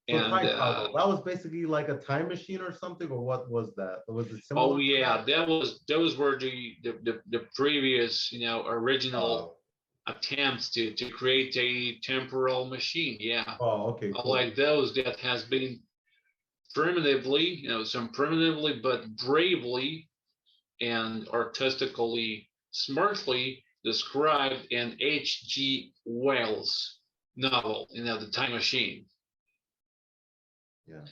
And that was basically like a time machine or something, or what was that? Was it similar? Oh yeah, those were the previous original attempts to create a temporal machine. Yeah. Oh, okay. Cool. Like those that has been primitively, some primitively but bravely and artistically smartly described in H.G. Wells' novel, The Time Machine. Yeah.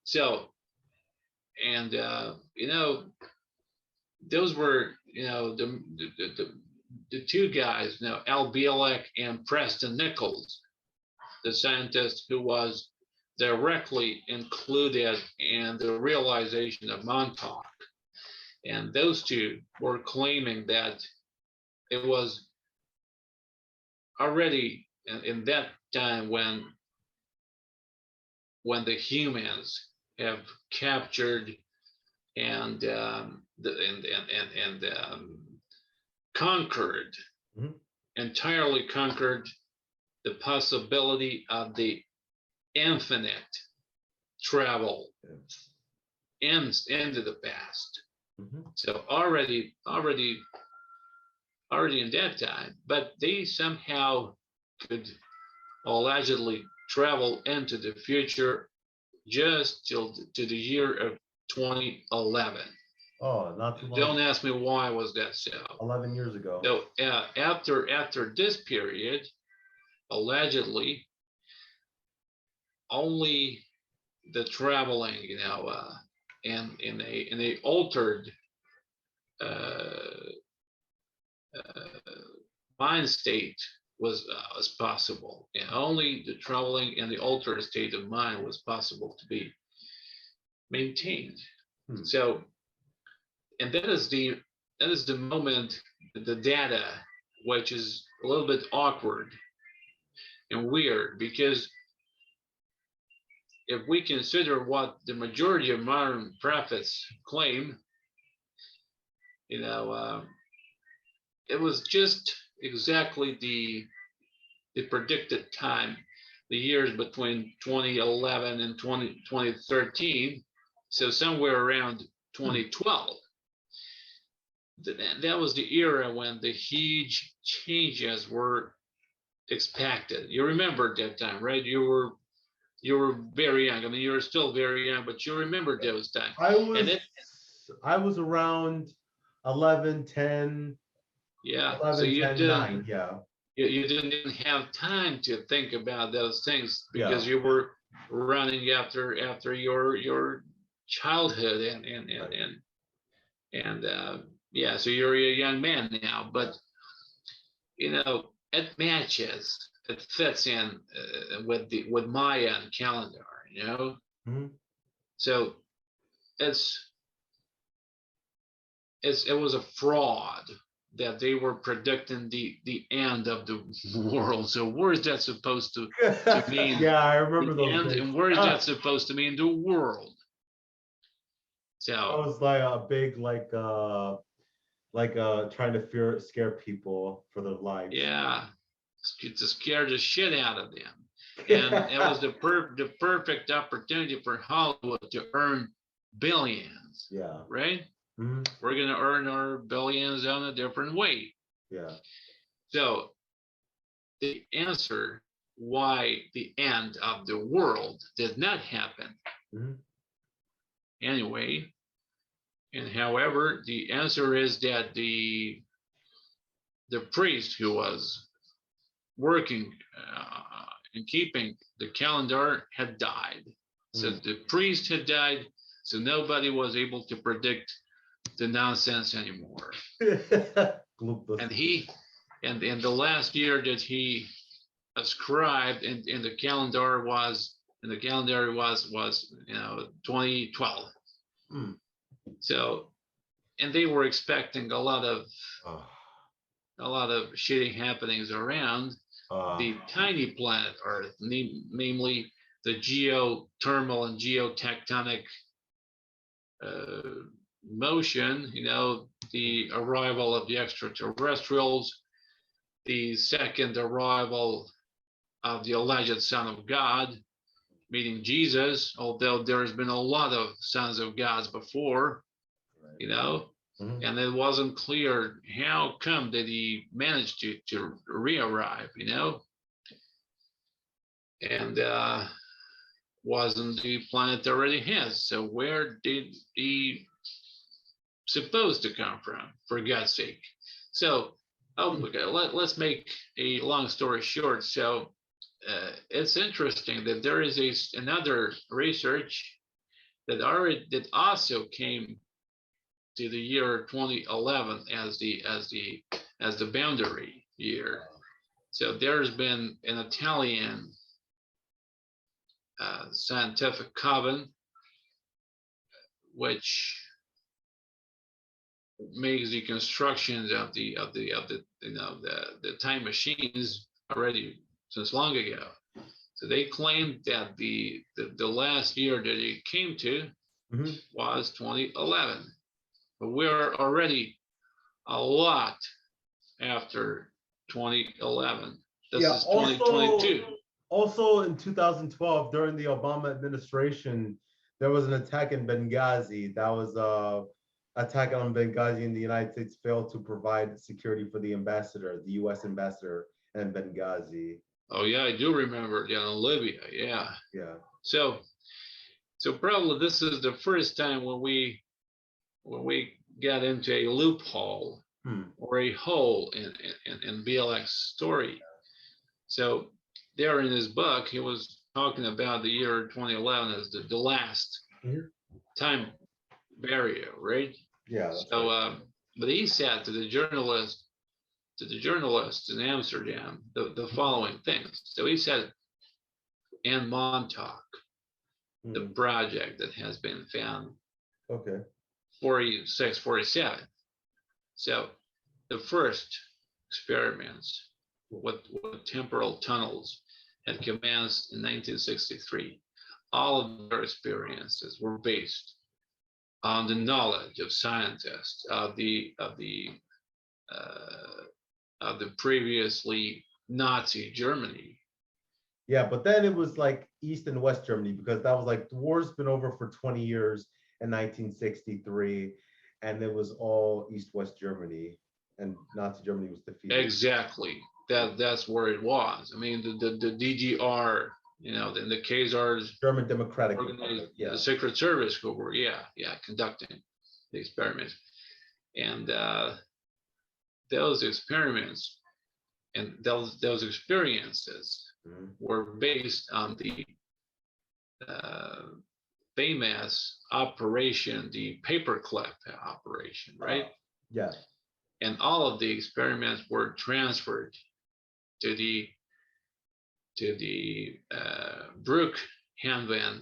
So, and those were the two guys, Al Bielek and Preston Nichols, the scientist who was directly included in the realization of Montauk. And those two were claiming that it was already in that time when the humans have captured and conquered, entirely conquered the possibility of the infinite travel into the past. So already in that time, but they somehow could allegedly travel into the future just to the year of 2011. Oh, not too long. Don't ask me why was that so. 11 years ago. So after this period, allegedly only the traveling, and in a altered mind state was possible, and only the traveling and the altered state of mind was possible to be maintained. So, and that is the moment, the data, which is a little bit awkward and weird, because if we consider what the majority of modern prophets claim, it was just exactly the predicted time, the years between 2011 and 2013, so somewhere around 2012. That was the era when the huge changes were expected. You remember that time, right? You were very young. I mean, you're still very young, but you remember those times. I was around 11, 10. Yeah. 11, so you 10, didn't. 9, yeah. You didn't even have time to think about those things because you were running after your childhood and so you're a young man now, but it matches, it fits in with Mayan calendar, so it was a fraud that they were predicting the end of the world. So where is that supposed to mean? Yeah, I remember those end, and where is that supposed to mean? The world. So that was like a big trying to scare people for their lives. Yeah, to scare the shit out of them. And it was the perfect opportunity for Hollywood to earn billions. Yeah. Right? Mm-hmm. We're going to earn our billions on a different way. Yeah. So the answer why the end of the world did not happen. Mm-hmm. Anyway, and however, the answer is that the priest who was working and keeping the calendar had died. So the priest had died, so nobody was able to predict the nonsense anymore. And and the last year that he ascribed in the calendar was 2012. So, and they were expecting a lot of shitty happenings around the tiny planet Earth, namely the geothermal and geotectonic motion, the arrival of the extraterrestrials, the second arrival of the alleged Son of God, meaning Jesus, although there's been a lot of sons of gods before, and it wasn't clear how come did he manage to re-arrive, and wasn't the planet already his? So where did he supposed to come from, for God's sake? So let's make a long story short. So it's interesting that there is another research that also came to the year 2011 as the boundary year. So there's been an Italian scientific coven which makes the constructions of the time machines already since long ago. So they claimed that the last year that it came to was 2011, but we're already a lot after 2011. This is 2022. Also in 2012, during the Obama administration, there was an attack in Benghazi. That was attack on Benghazi, and the United States failed to provide security for the ambassador, the U.S. ambassador in Benghazi. Oh yeah, I do remember. Yeah, in Libya. Yeah. Yeah. So probably this is the first time when we got into a loophole or a hole in BLX story. So there in his book, he was talking about the year 2011 as the last time barrier, right? Yeah. So, but he said to the journalists in Amsterdam the following things. So he said, in Montauk, the project that has been found, 46, 47. So the first experiments with temporal tunnels had commenced in 1963. All of their experiences were based on the knowledge of scientists of the previously Nazi Germany. Yeah, but then it was like East and West Germany, because that was like the war's been over for 20 years in 1963, and it was all East-West Germany, and Nazi Germany was defeated. Exactly. That's where it was. I mean, the DDR, you know, in the Khazars, German Democratic Republic, yeah. The Secret Service who were conducting the experiments, and those experiments and those experiences were based on the famous operation, the paperclip operation, right? Yeah. And all of the experiments were transferred to the Brookhaven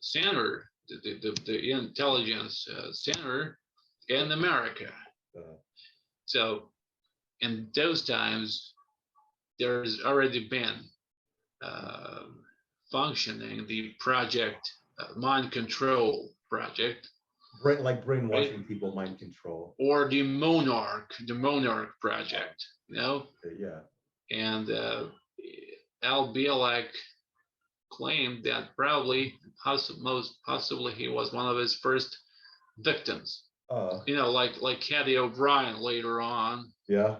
Center, the intelligence center in America. So in those times, there's already been functioning the project, mind control project, like brainwashing people, mind control, or the Monarch project, you know. Yeah. And Al Bielek claimed that probably, most possibly, he was one of his first victims. You know, like Kathy O'Brien later on. Yeah.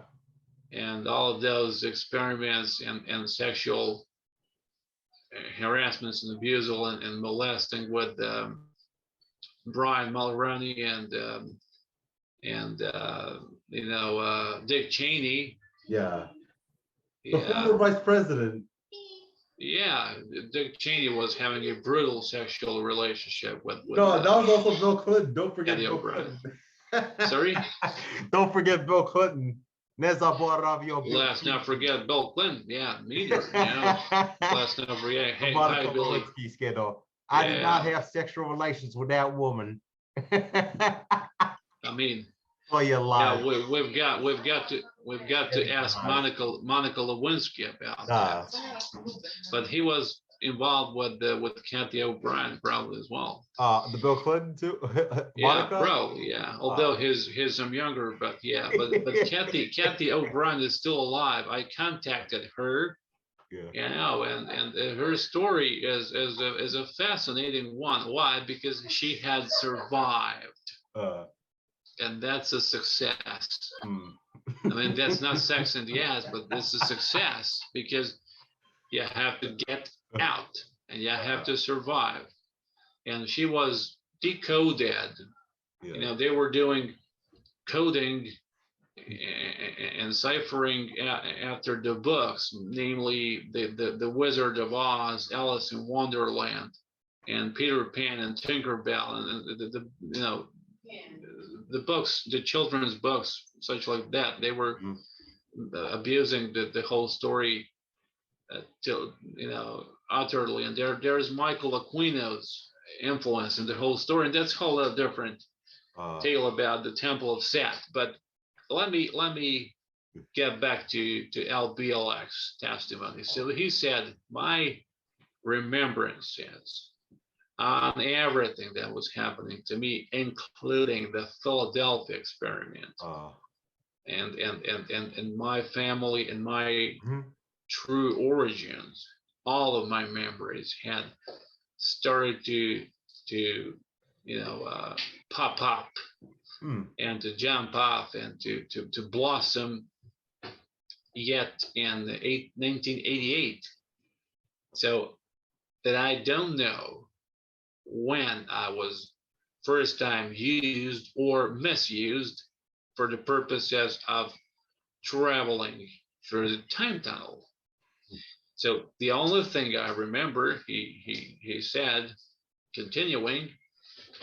And all of those experiments and sexual harassments and abusal and molesting with Brian Mulroney and you know, Dick Cheney. Yeah. The former vice president. Yeah, Dick Cheney was having a brutal sexual relationship with no, that was also Bill Clinton. Don't forget Bill Clinton. Sorry? Don't forget Bill Clinton. Let's not forget Bill Clinton. Yeah, neither. You know? Let's not forget. Hey, hi, Billy. I did not have sexual relations with that woman. I mean, oh, you lie. We've got to ask Monica Lewinsky about that. But he was involved with Kathy O'Brien probably as well. The Bill Clinton too. Yeah, probably. Yeah. Although his younger, but yeah. But Kathy O'Brien is still alive. I contacted her. Yeah. You know, and her story is a fascinating one. Why? Because she had survived. And that's a success. I mean, that's not sex in the ass, but this is success because you have to get out and you have to survive. And she was decoded. Yeah. You know, they were doing coding and ciphering after the books, namely the Wizard of Oz, Alice in Wonderland, and Peter Pan and Tinkerbell, and the you know, the books, the children's books, such like that. They were abusing the whole story till, you know, utterly. And there's Michael Aquino's influence in the whole story, and that's a whole different tale about the Temple of Set. But let me get back to Al Bielek's testimony. So he said, my remembrance is on everything that was happening to me, including the Philadelphia experiment, and my family and my true origins. All of my memories had started to you know, pop up and to jump off and to blossom yet in 1988. So that I don't know when I was first time used or misused for the purposes of traveling through the time tunnel. So the only thing I remember, he said, continuing,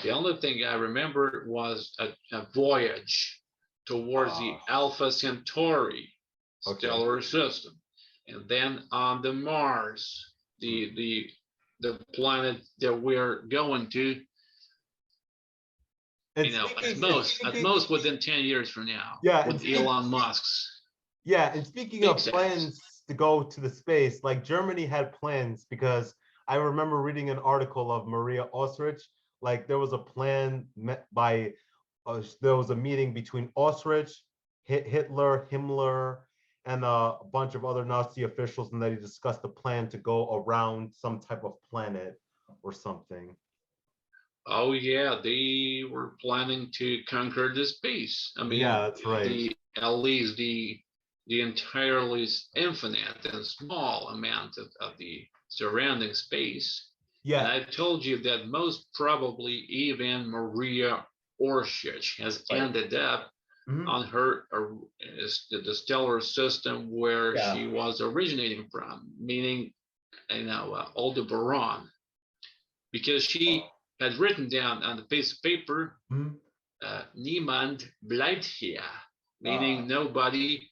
the only thing I remember was a voyage towards the Alpha Centauri stellar system, and then on the Mars, the planet that we're going to. And you know, at most within 10 years from now. Yeah, with Elon Musk's. Yeah, and speaking of plans to go to the space, like Germany had plans, because I remember reading an article of Maria Osrich. Like there was a plan met by, there was a meeting between Osrich, Hitler, Himmler, and a bunch of other Nazi officials, and that he discussed a plan to go around some type of planet or something. Oh yeah, they were planning to conquer the space. I mean, yeah, that's right. At least the entirely infinite and small amount of the surrounding space. Yeah. And I told you that most probably even Maria Orsic has ended up on her the stellar system where she was originating from, meaning, Aldebaran, because she had written down on the piece of paper, Niemand bleibt hier, meaning nobody